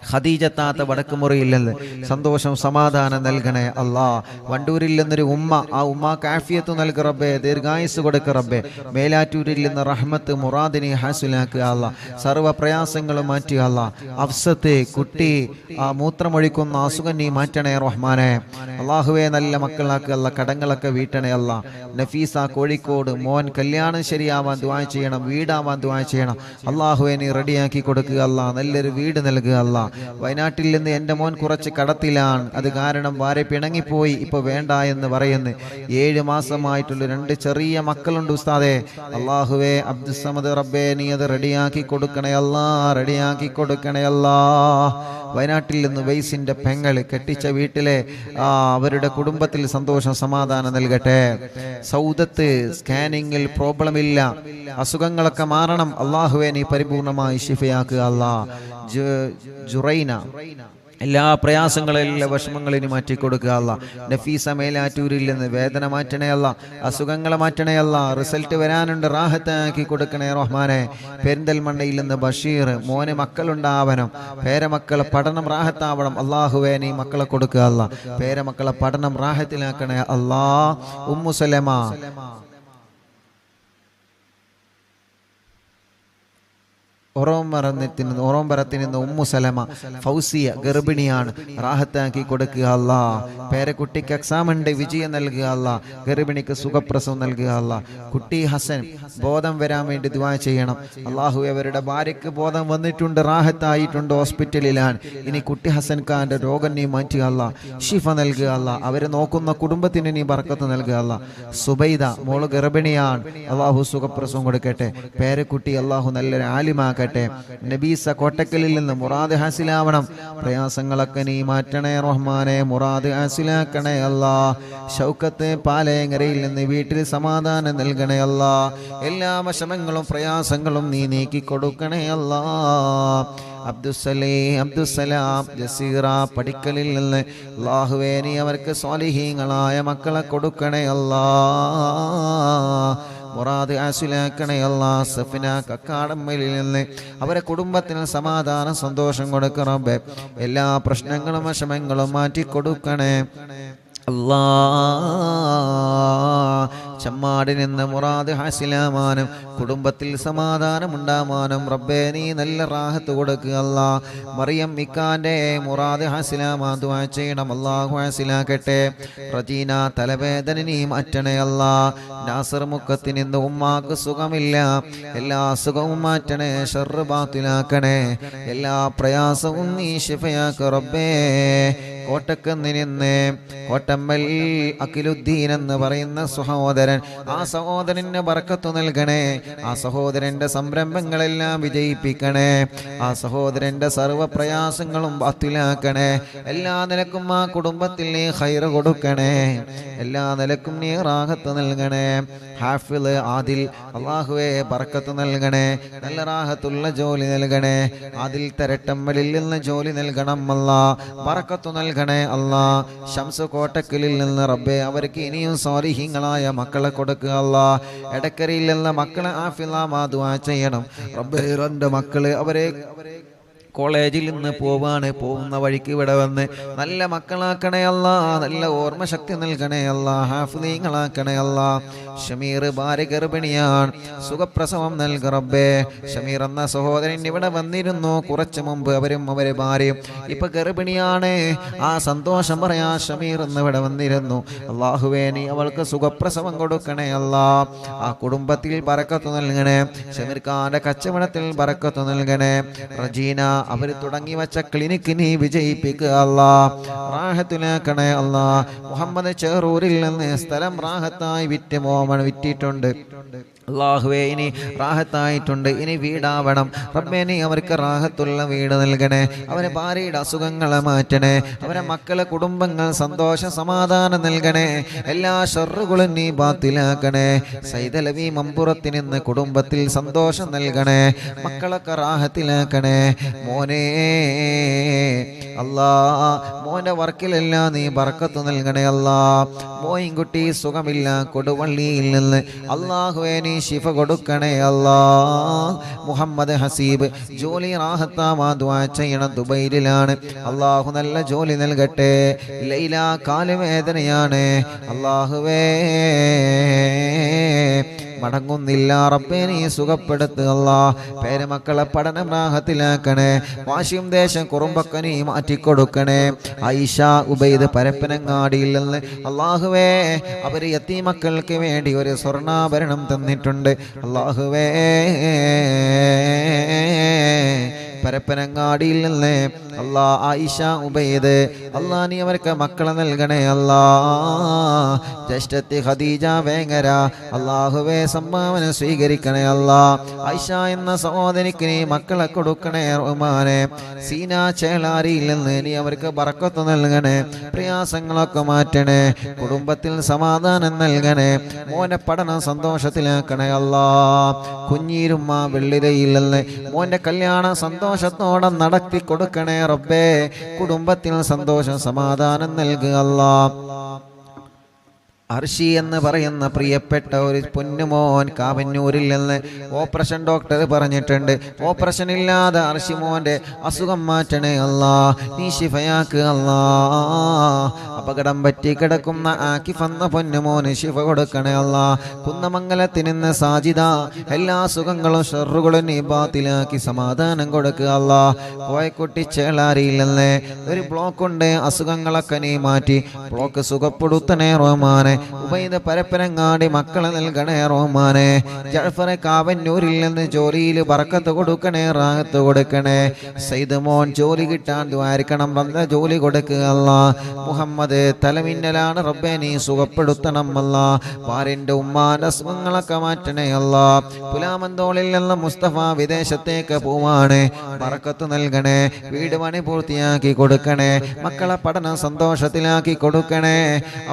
ഖദീജത്താത്ത വടക്കുമുറിയിൽ നിന്ന് സന്തോഷം സമാധാനം നൽകണേ അല്ലാ. വണ്ടൂരിൽ നിന്നൊരു ഉമ്മ, ആ ഉമ്മാക്ക് ആഫിയത്ത് നൽകുക റബ്ബേ, ദീർഘായുസ് കൊടുക്കുക റബ്ബേ. മേലാറ്റൂരിൽ നിന്ന് റഹ്മത്ത് മുറാദിനെ ഹാസിലാക്കുക അല്ലാ. സർവ്വ പ്രയാസങ്ങളും മാറ്റുക അല്ലാ. അഫ്സത്ത് കുട്ടി ആ മൂത്രമൊഴിക്കുന്ന അസുഖം നീ മാറ്റണേ റഹ്മാനെ. അള്ളാഹുവെ നല്ല മക്കളാക്കുക അല്ലാ. കടങ്ങളൊക്കെ വീട്ടണേ അല്ലാ. നഫീസ കോഴിക്കോട് മോൻ കല്യാണം ശരിയാവാൻ ദുആ ചെയ്യണം, വീടാവാൻ ദുആ ചെയ്യണം. അള്ളാഹുവെ നീ റെഡിയാക്കി കൊടുക്കുക അല്ലാ. നല്ലൊരു വീട് നൽകുക അല്ലാ. വയനാട്ടിൽ നിന്ന് എൻ്റെ മോൻ കുറച്ച് കടത്തിലാണ്, അത് കാരണം ഭാര്യ പിണങ്ങിപ്പോയി, ഇപ്പൊ വേണ്ട എന്ന് പറയുന്നു. 7 മാസമായിട്ടുള്ള 2 ചെറിയ മക്കളുണ്ട് ഉസ്താദേ. അള്ളാഹുവേ അബ്ദുസ്സമദ് റബ്ബേ നീ അത് റെഡിയാക്കി കൊടുക്കണേ അല്ലാ, റെഡിയാക്കി കൊടുക്കണേ അല്ലാ. വയനാട്ടിൽ നിന്ന് വൈസിന്റെ പെങ്ങള് കെട്ടിച്ച വീട്ടിലെ അവരുടെ കുടുംബത്തിൽ സന്തോഷം സമാധാനം നൽകട്ടെ. സൗദത്ത് സ്കാനിങ്ങിൽ പ്രോബ്ലം ഇല്ല, അസുഖങ്ങളൊക്കെ മാറണം. അള്ളാഹുവേ നീ പരിപൂർണമായി ശിഫയാക്കുക അല്ലാ. ജുറൈന എല്ലാ പ്രയാസങ്ങളും എല്ലാ വിഷമങ്ങളിനും മാറ്റിക്കൊടുക്കുക അല്ലാ. നഫീസ മേലാറ്റൂരിൽ നിന്ന് വേദന മാറ്റണേ അല്ലാ. അസുഖങ്ങളെ മാറ്റണേ അല്ലാ. റിസൾട്ട് വരാനുണ്ട്, റാഹത്താക്കി കൊടുക്കണേ റഹ്മാനെ. പെരിന്തൽമണ്ണയിൽ നിന്ന് ബഷീർ മോനെ മക്കളുണ്ടാവണം, പേരമക്കളെ പഠനം റാഹത്താവണം. അള്ളാഹുവേ നീ മക്കളെ കൊടുക്കുക അല്ലാ. പേരമക്കളെ പഠനം റാഹത്തിലാക്കണേ അല്ലാ. ഉമ്മു സലമ ഓറോംബരത്തിൽ നിന്ന് ഉമ്മു സലമ ഫൗസിയ ഗർഭിണിയാണ്, റാഹത്താക്കി കൊടുക്കുക അല്ലാ. പേരക്കുട്ടിക്ക് എക്സാം ഉണ്ട്, വിജയം നൽകുക അല്ലാ. ഗർഭിണിക്ക് സുഖപ്രസവം നൽകുക അല്ലാ. കുട്ടി ഹസൻ ബോധം വരാൻ വേണ്ടി ദുആ ചെയ്യണം. അള്ളാഹു അവരുടെ ഭാര്യയ്ക്ക് ബോധം വന്നിട്ടുണ്ട്, റാഹത്തായിട്ടുണ്ട്, ഹോസ്പിറ്റലിലാണ്. ഇനി കുട്ടി ഹസൻ ഖാന്റെ രോഗം നീ മാറ്റുക അല്ലാ. ഷിഫ നൽകുക അല്ലാ. അവരെ നോക്കുന്ന കുടുംബത്തിന് നീ ബർക്കത്ത് നൽകുക അല്ലാ. സുബൈദ മോള് ഗർഭിണിയാണ്, അള്ളാഹു സുഖപ്രസവം കൊടുക്കട്ടെ. പേരക്കുട്ടി അള്ളാഹു നല്ലൊരു ആലിമാക്കട്ടെ. നബീസ കോട്ടക്കലിൽ നിന്ന് മുറാദ് ഹാസിലാവണം. പ്രയാസങ്ങളൊക്കെ നീ മാറ്റണേ റഹ്മാനെ, മുറാദ് ഹാസിലാക്കണേ അല്ലാ. ഷൗക്കത്ത് പാലയങ്ങരയിൽ നിന്ന് വീട്ടിൽ സമാധാനം നൽകണേ അല്ലാ. എല്ലാ വിഷമങ്ങളും പ്രയാസങ്ങളും നീ നീക്കി കൊടുക്കണേ അല്ലാ. അബ്ദുസലാം ജസീറ പടിക്കലിൽ നിന്ന് അല്ലാഹുവേ നീ അവർക്ക് സ്വാലിഹീങ്ങളായ മക്കളെ കൊടുക്കണേ അല്ലാ. മുറാദ് ഹാസിലാക്കണേ അല്ലാ. സഫിന കക്കാടമ്മയിൽ നിന്ന് അവരെ കുടുംബത്തിന് സമാധാനം സന്തോഷം കൊടുക്കണം. എല്ലാ പ്രശ്നങ്ങളും വിഷമങ്ങളും മാറ്റി കൊടുക്കണേ അല്ലാ. ചമ്മാടിൽ നിന്ന് മുറാദ് ഹാസിലാമാനും കുടുംബത്തിൽ സമാധാനം ഉണ്ടാവാനും റബ്ബേ നീ നല്ല റാഹത്ത് കൊടുക്കുക അല്ലാ. മറിയം ഇക്കാന്റെ മുറാദ് ഹാസിലാമാൻ ദുആ ചെയ്യണം, അല്ലാഹു ഹാസിലാക്കട്ടെ. റജീന തലവേദന നീ മാറ്റണേ അല്ലാ. നാസർ മുക്കത്തിന് ഇന്ന് ഉമ്മാക്ക് സുഖമില്ല, എല്ലാ സുഖവും മാറ്റണേ, ഷർറ് ബാത്തിലാക്കണേ, എല്ലാ പ്രയാസവും നീ ശിഫയാക്ക് റബ്ബേ. കോട്ടക്കുന്നിരുന്ന് കോട്ടമ്മൽ അഖിലുദ്ദീൻ എന്ന് പറയുന്ന സഹോദരൻ, ആ സഹോദരന് ബർക്കത്ത് നൽകണേ, ആ സഹോദരന്റെ സംരംഭങ്ങളെല്ലാം വിജയിപ്പിക്കണേ, ആ സഹോദരന്റെ സർവ്വ പ്രയാസങ്ങളും ബാത്തിലാക്കണേ. എല്ലാ നിലക്കും ആ കുടുംബത്തിൽ നീ ഖൈറ് കൊടുക്കണേ, എല്ലാ നിലക്കും നീ റാഹത്ത് നൽകണേ. ഹാഫിള് ആദിൽ അല്ലാഹുവേ ബർക്കത്ത് നൽകണേ, നല്ല റാഹത്തുള്ള ജോലി നൽകണേ. ആദിൽ തരട്ടമ്മലിൽ നിന്ന് ജോലി നൽകണം അല്ലാ, ബർക്കത്ത് നൽകണേ അല്ലാ. ശംസ് കോട്ടക്കലിൽ നിന്ന് റബ്ബേ അവർക്ക് ഇനിയും സ്വാലിഹീങ്ങളായ മക്കളെ കൊടുക്കുക അല്ലാ. എടക്കരയിൽ നിന്ന് മക്കളെ ആഫിളാ ദുആ ചെയ്യണം റബ്ബേ. രണ്ട് മക്കള് അവരെ കോളേജിൽ നിന്ന് പോകുന്ന വഴിക്ക് ഇവിടെ വന്ന് നല്ല മക്കളാക്കണേ അല്ലാ, നല്ല ഓർമ്മ ശക്തി നൽകണേ അല്ലാ, ഹാഫിളീങ്ങളാക്കണേ അല്ലാ. ഷമീർ ഭാര്യ ഗർഭിണിയാണ്, സുഖപ്രസവം നൽക റബ്ബേ. ഷമീർ എന്ന സഹോദരൻ ഇവിടെ വന്നിരുന്നു കുറച്ചു മുമ്പ്, അവരും അവരെ ഭാര്യയും ഇപ്പൊ ഗർഭിണിയാണ്. ആ സന്തോഷം പറയാ ഷമീർ എന്ന് ഇവിടെ വന്നിരുന്നു. അല്ലാഹുവേ നീ അവൾക്ക് സുഖപ്രസവം കൊടുക്കണേ അല്ലാ. ആ കുടുംബത്തിൽ ബറക്കത്ത് നൽകണേ, ഷമീർ ഖാന്റെ കച്ചവടത്തിൽ ബറക്കത്ത് നൽകണേ. റജീന അവർ തുടങ്ങി വെച്ച ക്ലിനിക്ക് നീ വിജയിപ്പിക്കുക അല്ലാ, റാഹത്തിലാക്കണേ അല്ലാ. മുഹമ്മദ് ചെറൂരിൽ നിന്ന് സ്ഥലം റാഹത്തായി വിറ്റിട്ടുണ്ട് അല്ലാഹുവേ, ഇനി റാഹത്തായിട്ടുണ്ട്, ഇനി വീടാവണം റബ്ബേ. നീ അവർക്ക് റാഹത്തുള്ള വീട് നൽകണേ, അവരെ ഭാര്യയുടെ അസുഖങ്ങളെ മാറ്റണേ, അവരെ മക്കളെ കുടുംബങ്ങൾ സന്തോഷ സമാധാനം നൽകണേ, എല്ലാ ഷർറുകളും നീ ബാത്തിലാക്കണേ. സൈദലവി മമ്പുറത്തിൽ നിന്ന് കുടുംബത്തിൽ സന്തോഷം നൽകണേ, മക്കളൊക്കെ റാഹത്തിലാക്കണേ. മോനെ അല്ലാ, മോന്റെ വർക്കിലെല്ലാം നീ ബർക്കത്ത് നൽകണേ അല്ലാ. മോയിൻകുട്ടി സുഖമില്ല കൊടുവള്ളിയിൽ നിന്ന്, അല്ലാഹുവേ നീ ശിഫ കൊടുക്കണേ അല്ലാ. മുഹമ്മദ് ഹസീബ് ജോലി റാഹത്താവാ ദുആ ചെയ്യണം, ദുബൈയിലാണ്, അല്ലാഹു നല്ല ജോലി നൽകട്ടെ. ലൈല കാലുവേദനയാണ്, അല്ലാഹുവേ മടങ്ങുന്നില്ല റബ്ബേ നീ സുഖപ്പെടുത്തുക അല്ലാ. പേരമക്കളെ പഠനം റാഹത്തിലാക്കണേ, വാശിയും ദേശം കുറുമ്പൊക്കെ നീ മാറ്റിക്കൊടുക്കണേ. ആയിഷ ഉബൈദ് പരപ്പനങ്ങാടിയിൽ നിന്ന് അല്ലാഹുവേ അവര് യതീമക്കൾക്ക് വേണ്ടി ഒരു സ്വർണ്ണാഭരണം തന്നിട്ടുണ്ട്. അല്ലാഹുവേ പരപ്പനങ്ങാടിയിൽ നിന്ന് അല്ലാ ആയിഷ ഉബൈദ് അല്ലാ നീ അവർക്ക് മക്കളെ നൽകണേ അല്ലാ. ജ്യേഷ്ഠത്തി ഖദീജ വേങ്ങര അല്ലാഹുവേ സംഭാവന സ്വീകരിക്കണേ അല്ലാ. ആയിഷ എന്ന സഹോദരിക്ക് നീ മക്കളെ കൊടുക്കണേ റഹ്മാനെ. സീന ചേളാരിയിൽ നിന്ന് നീ അവർക്ക് ബർക്കത്ത് നൽകണേ, പ്രയാസങ്ങളൊക്കെ മാറ്റണേ, കുടുംബത്തിൽ സമാധാനം നൽകണേ, മോന്റെ പഠനം സന്തോഷത്തിലാക്കണേ അല്ലാ. കുഞ്ഞീരുമ്മ വെള്ളിരയിൽ നിന്ന് മോന്റെ കല്യാണം സന്തോഷത്തോടെ നടത്തി കൊടുക്കണേ റബ്ബേ. കുടുംബത്തിൽ സന്തോഷം സമാധാനം നൽകുക അല്ലാ. അർഷി എന്ന് പറയുന്ന പ്രിയപ്പെട്ട ഒരു പൊന്നുമോൻ കാവന്നൂരിൽ നിന്ന് ഓപ്പറേഷൻ ഡോക്ടർ പറഞ്ഞിട്ടുണ്ട്, ഓപ്പറേഷൻ ഇല്ലാതെ അർഷി മോന്റെ അസുഖം മാറ്റണേ അല്ലാ, നീ ശിഫയാക്ക് അല്ലാ. അപകടം പറ്റി കിടക്കുന്ന ആക്കിഫ് എന്ന പൊന്നുമോന് ശിഫ കൊടുക്കണേ അല്ലാ. കുന്നമംഗലത്തിൽ നിന്ന് സാജിദ എല്ലാ സുഖങ്ങളും ഷർറുകളും നീ ബാത്തിലാക്കി സമാധാനം കൊടുക്കുക അല്ലാ. കോയക്കുട്ടി ചേളാരിയിൽ നിന്ന് ഒരു ബ്ലോക്ക് ഉണ്ട്, അസുഖങ്ങളൊക്കെ നീ മാറ്റി ബ്ലോക്ക് സുഖപ്പെടുത്തണേ റഹ്മാനെ. ഉബൈദ് പരപ്പനങ്ങാടി മക്കളെ നൽകണേ റഹ്മാനെ. ജഅഫർ കാവന്നൂരിൽ നിന്ന് ജോലിയിൽ ബർക്കത്ത് കൊടുക്കണേ, റാഹത്ത് കൊടുക്കണേ. സയ്യിദ് മോൻ ജോലി കിട്ടാൻ ദ്വാരിക്കണം, നല്ല ജോലി കൊടുക്കുക അല്ലാ. മുഹമ്മദ് തലമിന്നലാണ് റബ്ബേ നീ സുഖപ്പെടുത്തണം അല്ലാ. ഭാര്യന്റെ ഉമ്മാന്റെ അസുഖങ്ങളൊക്കെ മാറ്റണേ അല്ലാ. പുലാമന്തോളിൽ നിന്ന് മുസ്തഫ വിദേശത്തേക്ക് പോവാണ്, ബർക്കത്ത് നൽകണേ, വീട് പണി പൂർത്തിയാക്കി കൊടുക്കണേ, മക്കളെ പഠനം സന്തോഷത്തിലാക്കി കൊടുക്കണേ.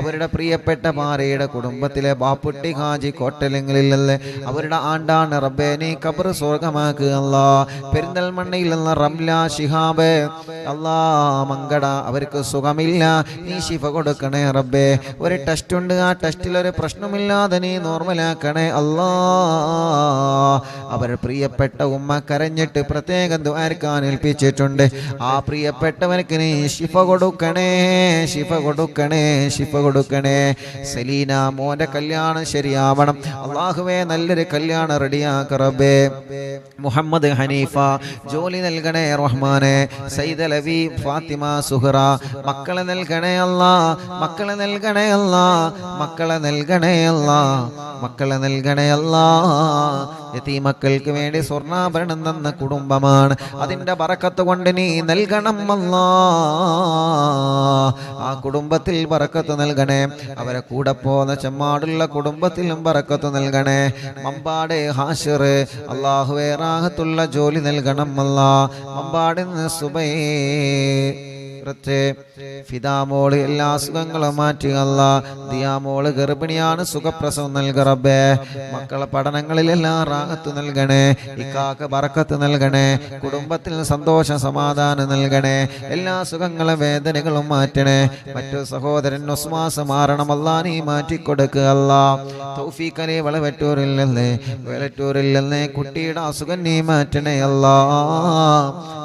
അവരുടെ പ്രിയപ്പെട്ട ഭാര്യയുടെ കുടുംബത്തിലെ ബാപ്പുട്ടി ഹാജി കോട്ടലിങ്ങളിലല്ലേ അവരുടെ ആണ്ടാണ് റബ്ബേ നീ ഖബർ സ്വർഗമാക്കുക അല്ലാ. പെരിന്തൽമണ്ണയിൽ നിന്ന് റംല ശിഹാബ് അല്ലാ മങ്കട അവർക്ക് സുഖമില്ല, നീ ശിഫ കൊടുക്കണേ റബ്ബേ. ഒരു ടെസ്റ്റ് ഉണ്ട്, ആ ടെസ്റ്റിൽ ഒരു പ്രശ്നമില്ലാതെ നീ നോർമലാക്കണേ അല്ലാ. അവർ പ്രിയപ്പെട്ട ഉമ്മ കരഞ്ഞിട്ട് പ്രത്യേകം ദുആർക്കാൻ ഏൽപ്പിച്ചിട്ടുണ്ട്, ആ പ്രിയപ്പെട്ടവർക്ക് നീ ശിഫ കൊടുക്കണേ, ശിഫ കൊടുക്കണേ, ശിഫ കൊടുക്കണേ. സെലീന മോന്റെ കല്യാണം ശരിയാവണം അല്ലാഹുവേ നല്ലൊരു കല്യാണം റെഡിയാക്ക റബ്ബേ മുഹമ്മദ് ഹനീഫ ജോലി നൽകണേ റഹ്മാനെ സയ്യിദ് അലവി ഫാത്തിമ സുഹറ മക്കളെ നൽകണേ അല്ലാ മക്കളെ നൽകണേ അല്ലാ മക്കളെ നൽകണേ അല്ലാ മക്കളെ നൽകണേ അല്ലാ യതീമക്കൾക്ക് വേണ്ടി സ്വർണ്ണാഭരണം തന്ന കുടുംബമാണ് അതിന്റെ ബറക്കത്ത് കൊണ്ട് നീ നൽകണം അല്ലാ ആ കുടുംബത്തിൽ ബറക്കത്ത് നൽകണേ അവരെ കൂടെ പോന്ന ചെമ്മാടുള്ള കുടുംബത്തിലും ബറക്കത്ത് നൽകണേ മമ്പാട് ഹാഷിർ അല്ലാഹുവേ റാഹത്തുള്ള ജോലി നൽകണം അല്ലാ മമ്പാടിന്ന് സുബൈ ഫിദാമോള് എല്ലാ അസുഖങ്ങളും മാറ്റി അല്ലാ ദിയാമോള് ഗർഭിണിയാണ് സുഖപ്രസവം നൽക റബ്ബേ മക്കളെ പഠനങ്ങളിലെല്ലാം റാഹത്ത് നൽകണേ ഇക്കാക്ക് ബറക്കത്ത് നൽകണേ കുടുംബത്തിൽ സന്തോഷം സമാധാനം നൽകണേ എല്ലാ സുഖങ്ങളും വേദനകളും മാറ്റണേ മറ്റു സഹോദരൻ ഒസ്മാസ് മാറണം അല്ലാ നീ മാറ്റിക്കൊടുക്കുക അല്ലാ തൗഫീഖ് അലി വെളറ്റൂരിൽ നിന്ന് കുട്ടിയുടെ അസുഖം നീ മാറ്റണേ അല്ലാ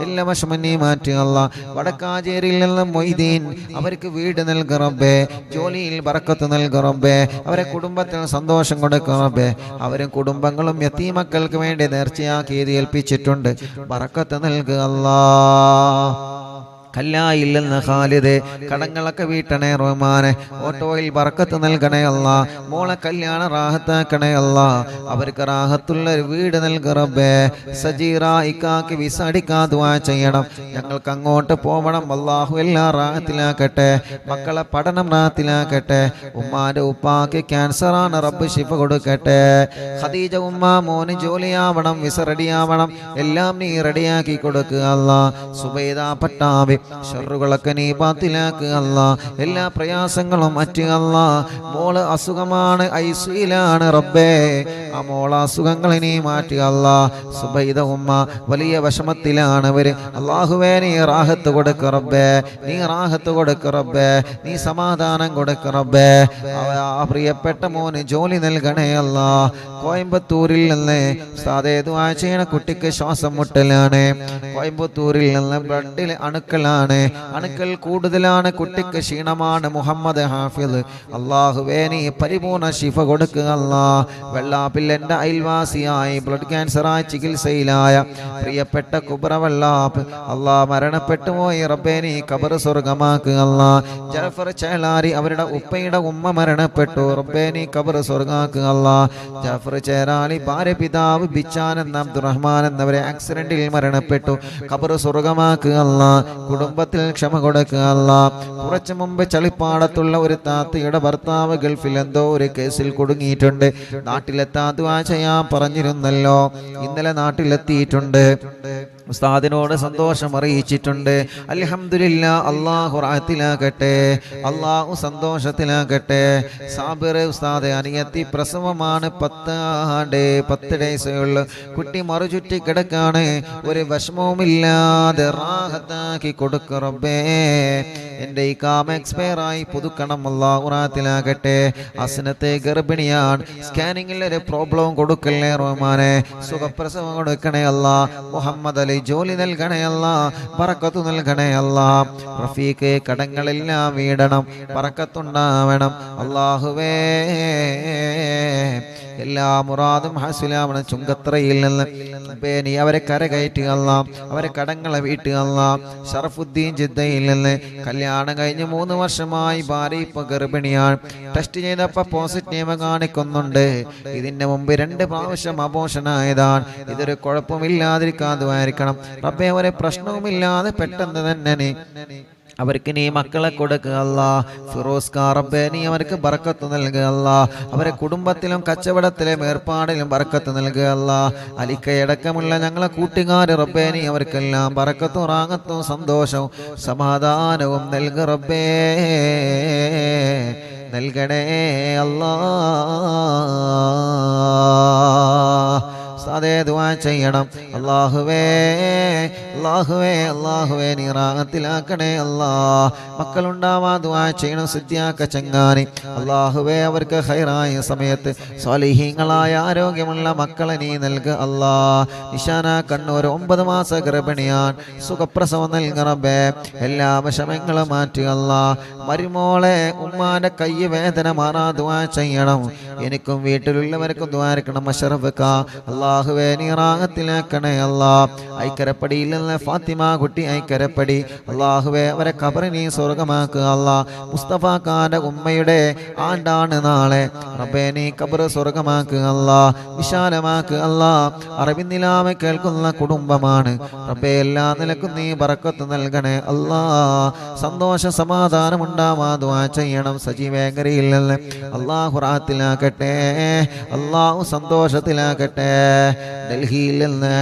എല്ലാ വിഷമം നീ മാറ്റുക അല്ലാ വടക്കാഞ്ചേരി മൊയ്തീൻ അവർക്ക് വീട് നൽക റബ്ബേ ജോലിയിൽ ബറക്കത്ത് നൽക റബ്ബേ അവരെ കുടുംബത്തിന് സന്തോഷം കൊടുക്ക റബ്ബേ അവരും കുടുംബങ്ങളും യതീമക്കൾക്ക് വേണ്ടി നേർച്ചയാക്കി ഏൽപ്പിച്ചിട്ടുണ്ട് ബറക്കത്ത് നൽകുക അല്ലാഹ് കല്ലായില്ലെന്ന് ഖാലിദ് കടങ്ങളൊക്കെ വീട്ടണേ റഹ്മാനെ ഓട്ടോയിൽ ബറക്കത്ത് നൽകണേ അല്ലാ മോളെ കല്യാണ റാഹത്താക്കണേ അല്ലാ അവർക്ക് റാഹത്തുള്ള ഒരു വീട് നൽക റബ്ബേ സജീറ ഇക്കാക്ക് വിസ അടിക്കാൻ ദുആ ചെയ്യണം ഞങ്ങൾക്ക് അങ്ങോട്ട് പോവണം അല്ലാഹു എല്ലാം റാഹത്തിലാക്കട്ടെ മക്കളെ പഠനം റാഹത്തിലാക്കട്ടെ ഉമ്മാന്റെ ഉപ്പാക്ക് ക്യാൻസറാണ് റബ്ബ് ശിഫ കൊടുക്കട്ടെ ഖദീജ ഉമ്മ മോന് ജോലിയാവണം വിസ റെഡിയാവണം എല്ലാം നീ റെഡിയാക്കി കൊടുക്കുക അല്ലാ സുബൈദ പട്ടാവി ഷർറുകളൊക്കെ നീ ബാത്തിലാക്കുക അല്ലാ എല്ലാ പ്രയാസങ്ങളും മാറ്റുക അല്ലാ മോള് അസുഖമാണ് ഐസിയിലാണ് റബ്ബേ ആ മോള അസുഖങ്ങൾ നീ മാറ്റുക അല്ലാ സുബൈദ ഉമ്മ വലിയ വിഷമത്തിലാണ് അവര് അല്ലാഹുവേ നീ റാഹത്ത് കൊടുക്ക റബ്ബേ നീ റാഹത്ത് കൊടുക്ക റബ്ബേ നീ സമാധാനം കൊടുക്ക റബ്ബേ ആ പ്രിയപ്പെട്ട മോന് ജോലി നൽകണേ അല്ലാ കോയമ്പത്തൂരിൽ നിന്ന് സാദേ ദുആ ചെയ്യണ കുട്ടിക്ക് ശ്വാസം മുട്ടലാണ് കോയമ്പത്തൂരിൽ നിന്ന് ബ്ലഡിൽ അണുക്കൾ കൂടുതലാണ് കുട്ടിക്ക് ക്ഷീണമാണ് മുഹമ്മദ് ഹാഫിദ് അല്ലാഹുവേ നീ പരിപൂർണ ശിഫ കൊടുക്കുക അല്ലാ വെള്ളാപ്പിൽ എൻ്റെ അയൽവാസിയായി ബ്ലഡ് ക്യാൻസറായി ചികിത്സയിലായ പ്രിയപ്പെട്ട കുബ്ര വെള്ളാപ്പ് അല്ലാ മരണപ്പെട്ടു പോയി റബ്ബേ നീ ഖബർ സ്വർഗമാക്കുക അല്ലാ ജഅഫർ ചേലാരി അവരുടെ ഉപ്പയുടെ ഉമ്മ മരണപ്പെട്ടു റബ്ബേ നീ ഖബർ സ്വർഗമാക്കുക അല്ലാ ജഅഫർ ചേലാരി ഭാര്യ പിതാവ് ബിച്ചാൻ അബ്ദുറഹ്മാൻ എന്നവരെ ആക്സിഡന്റിൽ മരണപ്പെട്ടു ഖബർ സ്വർഗമാക്കുക അല്ലാ കുടുംബത്തിൽ ക്ഷമ കൊടുക്കുക അല്ലാ കുറച്ചു മുമ്പ് ചളിപ്പാടത്തുള്ള ഒരു താത്തയുടെ ഭർത്താവ് ഗൾഫിൽ എന്തോ ഒരു കേസിൽ കുടുങ്ങിയിട്ടുണ്ട് നാട്ടിലെത്താൻ ദുആ ചെയ്യാൻ പറഞ്ഞിരുന്നല്ലോ ഇന്നലെ നാട്ടിലെത്തിയിട്ടുണ്ട് ഉസ്താദിനോട് സന്തോഷം അറിയിച്ചിട്ടുണ്ട് അൽഹംദുലില്ലാ അല്ലാഹു റാഹത്തിലാക്കട്ടെ അല്ലാഹു സന്തോഷത്തിലാക്കട്ടെ സാബിർ ഉസ്താദ് അനിയത്തി പ്രസവമാണ് 10 ഡേയ്സേ ഉള്ളു കുട്ടി മറുചുറ്റി കിടക്കാണ് ഒരു വിഷമവുമില്ലാതെ റാഹത്താക്കി കൊടുക്ക റബ്ബേ എൻ്റെ ഈ കാമ എക്സ്പയർ ആയി പുതുക്കണം അല്ലാഹു റാഹത്തിലാക്കട്ടെ അസ്നത്തെ ഗർഭിണിയാണ് സ്കാനിങ്ങിൽ ഒരു പ്രോബ്ലം കൊടുക്കല്ലേ റഹ്മാനെ സുഖപ്രസവം കൊടുക്കണേ അല്ലാ മുഹമ്മദ് അലി ജോലി നൽകണേ അല്ലാ ബറക്കത്ത് നൽകണേ അല്ലാ റഫീഖ് കടങ്ങളെല്ലാം വീടണം ബറക്കത്തുണ്ടാവണം അല്ലാഹുവേ എല്ലാ മുറാദും ഹാസിലാവണം ചുങ്കത്രയിൽ നിന്ന് നീ അവരെ കരകയറ്റുക അല്ലാ അവരെ കടങ്ങളെ വീട്ടുക അല്ലാ ഷറഫുദ്ദീൻ ജിദ്ദയിൽ നിന്ന് കല്യാണം കഴിഞ്ഞ് 3 വർഷമായി ഭാര്യ ഇപ്പൊ ഗർഭിണിയാണ് ടെസ്റ്റ് ചെയ്തപ്പോൾ പോസിറ്റീവ് കാണിക്കുന്നുണ്ട് ഇതിന്റെ മുമ്പ് 2 പ്രാവശ്യം അബോഷനായതാണ് ഇതൊരു കുഴപ്പമില്ലാതിരിക്കാതുമായിരിക്കണം റബ്ബേ ഒരു പ്രശ്നവുമില്ലാതെ പെട്ടെന്ന് തന്നെ നീ അവർക്ക് നീ മക്കളെ കൊടുക്കുക അല്ലാ ഫിറോസ് റബ്ബേ നീ അവർക്ക് ബറക്കത്ത് നൽകുക അല്ലാ അവരെ കുടുംബത്തിലും കച്ചവടത്തിലും ഏർപ്പാടിലും ബറക്കത്ത് നൽകുക അല്ലാ അലിക്കയടക്കമുള്ള ഞങ്ങളെ കൂട്ടുകാർ റബ്ബേ നീ അവർക്കെല്ലാം ബറക്കത്തും റാഹത്തും സന്തോഷവും സമാധാനവും നൽകുക റബ്ബേ നൽകണേ അല്ലാ സാദേ ദുആ ചെയ്യണം അല്ലാഹുവേ അല്ലാഹുവേ അല്ലാഹുവേ നീ റാഹത്തിലാക്കണേ അല്ലാ. മക്കളുണ്ടാവാ ദുആ ചെയ്യണം സിദ്ധിയാക്ക ചങ്ങാനി. അല്ലാഹുവേ അവർക്ക് ഖൈറായ സമയത്ത് സ്വാലിഹീങ്ങളായ ആരോഗ്യമുള്ള മക്കളെ നീ നൽകുക അല്ലാ. നിശാന കണ്ണൂർ 9 മാസ ഗർഭിണിയാൻ സുഖപ്രസവം നൽകുക റബ്ബേ. എല്ലാ വിഷമങ്ങളും മാറ്റുക അല്ലാ. മരുമോളെ ഉമ്മാന്റെ കൈ വേദന മാറാ ദുആ ചെയ്യണം. എനിക്കും വീട്ടിലുള്ളവർക്കും ദ്വാരക്കണം. മശറഫ്ക അല്ലാഹുവേ നീ റാഹത്തിലാക്കണേ അല്ലാ. ഐക്കരപ്പടിയിൽ നിന്ന് ഫാത്തിമ കുട്ടി ഐക്കരപ്പടി അല്ലാഹുവേ അവരെ ഖബർ നീ സ്വർഗമാക്കുക അല്ലാ. മുസ്തഫ ഖാന്റെ ഉമ്മയുടെ ആണ്ടാണ് നാളെ റബ്ബേ നീ ഖബർ സ്വർഗമാക്കുക അല്ലാ. വിശാലമാക്കുക അല്ലാ. അറബിന്നിലാമ കേൾക്കുന്ന കുടുംബമാണ് റബ്ബേ. എല്ലാ നിലക്കും നീ ബറക്കത്ത് നൽകണേ അല്ലാ. സന്തോഷ സമാധാനം ഉണ്ടാവാ ദുആ ചെയ്യണം. സജീവേങ്കരയിൽ നിന്ന് അല്ലാഹു റാഹത്തിലാക്കട്ടെ, അല്ലാഹു സന്തോഷത്തിലാക്കട്ടെ. ഡൽഹിയിൽ നിന്ന്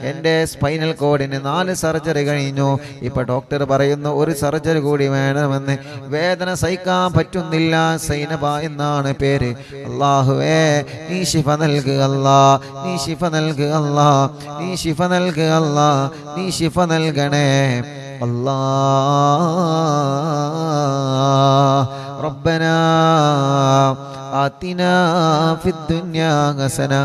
എൻ്റെ സ്പൈനൽ കോഡിന് 4 സർജറി കഴിഞ്ഞു. ഇപ്പൊ ഡോക്ടർ പറയുന്നു 1 സർജറി കൂടി വേണമെന്ന്. വേദന സഹിക്കാൻ പറ്റുന്നില്ല. സൈനബ എന്നാണ് പേര്. അല്ലാഹുവേ നീ ശിഫ നൽകുക അല്ലാ. നീ ശിഫ നൽകുക അല്ലാ. നീ ശിഫ നൽകുക അല്ലാ. നീ ശിഫ നൽകണേ അല്ലാ. റബ്ബനാ آتنا في الدنيا حسنة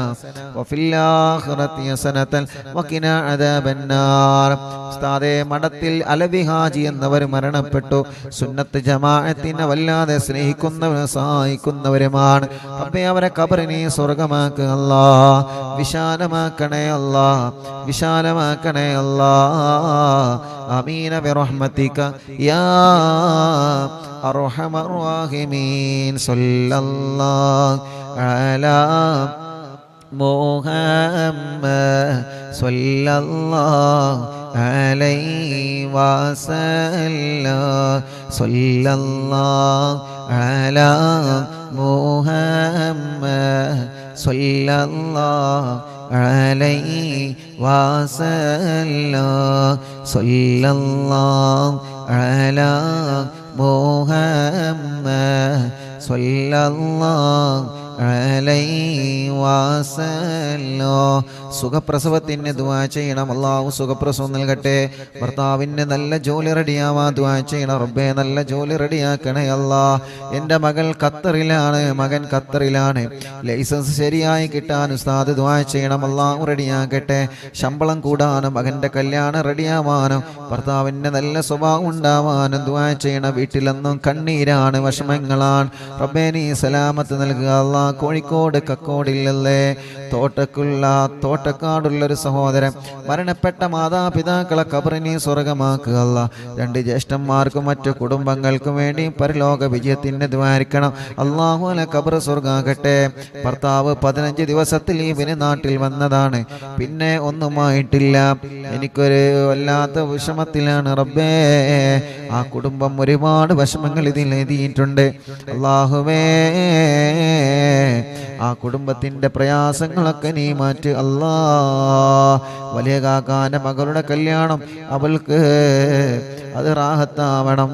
وفي الآخرة حسنة وقنا عذاب النار. ഉസ്താദേ മഠത്തിൽ അലവി ഹാജി എന്നവർ മരണപ്പെട്ടു. സുന്നത്ത് ജമാഅത്തിനെ വല്ലാതെ സ്നേഹിക്കുന്നവരും സഹായിക്കുന്നവരുമാണ് റബ്ബേ. അവരെ ഖബറിനെ സ്വർഗമാക്കുക അല്ലാ. വിശാലമാക്കണേ അല്ലാ. വിശാലമാക്കണേ അല്ലാ. ആമീന ബിറഹ്മതിക യാ അർഹമർ റഹീമീൻ. സല്ലല്ലാഹു അലാ മുഹമ്മദ് സല്ലല്ലാഹു അലൈഹി വസല്ലം. സല്ലല്ലാഹു അലാ മുഹമ്മദ് സല്ലല്ലാഹു അലൈഹി വസല്ലം. സല്ലല്ലാഹു അലാ മുഹമ്മദ് സല്ലല്ലാഹു അലൈഹി വസല്ലം. സുഖപ്രസവത്തിന് ദുആ ചെയ്യണം. അല്ലാഹു സുഖപ്രസവം നൽകട്ടെ. ഭർത്താവിന് നല്ല ജോലി റെഡിയാവാ ദുആ ചെയ്യണം റബ്ബേ. നല്ല ജോലി റെഡിയാക്കണേ അല്ലാ. എൻ്റെ മകൾ ഖത്തറിലാണ്, മകൻ ഖത്തറിലാണ്. ലൈസൻസ് ശരിയായി കിട്ടാൻ ഉസ്താദ് ദുആ ചെയ്യണം. അല്ലാഹു റെഡിയാക്കട്ടെ. ശമ്പളം കൂടാനും മകൻ്റെ കല്യാണം റെഡിയാവാനും ഭർത്താവിന് നല്ല സ്വഭാവം ഉണ്ടാവാനും ദുആ ചെയ്യണം. വീട്ടിലെന്നും കണ്ണീരാണ്, വിഷമങ്ങളാണ് റബ്ബേ. നീ സലാമത്ത് നൽകുക അല്ലാ. കോഴിക്കോട് കക്കോടില്ലല്ലേ തോട്ടക്കാടുള്ളൊരു സഹോദരൻ മരണപ്പെട്ട മാതാപിതാക്കളെ ഖബറിനെ സ്വർഗമാക്കുക അല്ലാ. 2 ജ്യേഷ്ഠന്മാർക്കും മറ്റു കുടുംബങ്ങൾക്കും വേണ്ടി പരലോക വിജയത്തിന് ദ്വാരിക്കണം. അല്ലാഹു അല ഖബർ സ്വർഗാകട്ടെ. ഭർത്താവ് 15 ദിവസത്തിൽ ലീവിന് നാട്ടിൽ വന്നതാണ്. പിന്നെ ഒന്നുമായിട്ടില്ല. എനിക്കൊരു വല്ലാത്ത വിഷമത്തിലാണ് റബ്ബേ. ആ കുടുംബം ഒരുപാട് വിഷമങ്ങൾ ഇതിൽ എഴുതിയിട്ടുണ്ട്. അല്ലാഹുവേ ആ കുടുംബത്തിന്റെ പ്രയാസങ്ങളൊക്കെ നീ മാറ്റ് അല്ലാ. വലിയ കാക്കാന്റെ മകളുടെ കല്യാണം അവൾക്ക് അത് റാഹത്താവണം.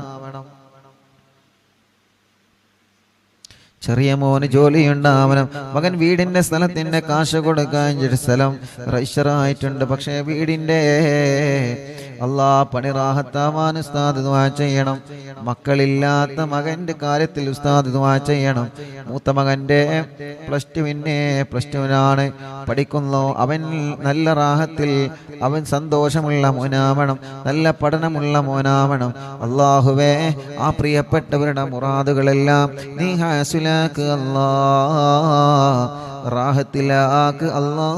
ചെറിയ മോന് ജോലിയുണ്ടാവണം. മകൻ വീടിന്റെ സ്ഥലത്തിന്റെ കാശ് കൊടുക്കാൻ സ്ഥലം രജിസ്റ്ററായിട്ടുണ്ട്. പക്ഷേ വീടിന്റെ അല്ലാ പണി റാഹത്താവാൻ ഉസ്താദ് ദുആ ചെയ്യണം. മക്കളില്ലാത്ത മകന്റെ കാര്യത്തിൽ ഉസ്താദ് ദുആ ചെയ്യണം. മൂത്ത മകന്റെ പ്ലസ് ടുവിനാണ് പഠിക്കുന്നു. അവൻ നല്ല റാഹത്തിൽ, അവൻ സന്തോഷമുള്ള മോനാവണം, നല്ല പഠനമുള്ള മോനാവണം. അല്ലാഹുവേ ആ പ്രിയപ്പെട്ടവരുടെ മുറാദുകളെല്ലാം നീ ഹാസിലാക്ക് അല്ലാ. റാഹത്തിലാക്ക് അല്ലാ.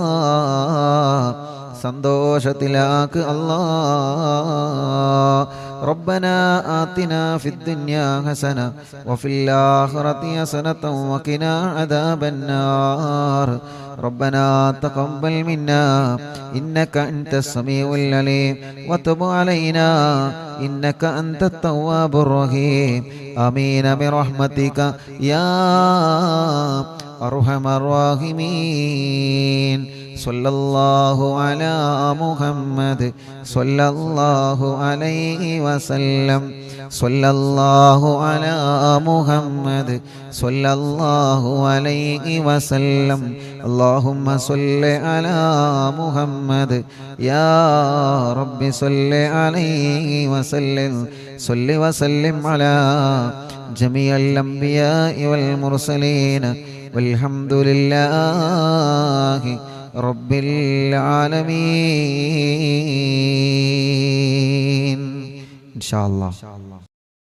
സന്തോഷത്തിലാക്ക് അല്ലാ. ربنا آتنا في الدنيا حسنة وفي الآخرة حسنة وقنا عذاب النار. ربنا تقبل منا إنك أنت السميع العليم وتب علينا إنك أنت التواب الرحيم. آمين برحمتك يا أرحم الراحمين. സ്വല്ലല്ലാഹു അലാ മുഹമ്മദ് സ്വല്ലല്ലാഹു അലൈഹി വസല്ലം സ്വല്ലല്ലാഹു അലാ മുഹമ്മദ് സ്വല്ലല്ലാഹു അലൈഹി വസല്ലം അല്ലാഹുമ്മ സ്വല്ലി അലാ മുഹമ്മദ് യാ റബ്ബി സ്വല്ലി അലൈഹി വസല്ലം സ്വല്ലി വസല്ലിം അലാ ജമീഅൽ അംബിയാഇ വൽ മുർസലീൻ വൽഹംദുലില്ലാഹി റബ്ബിൽ ആലമീൻ. ഇൻഷാ അല്ലാഹ്.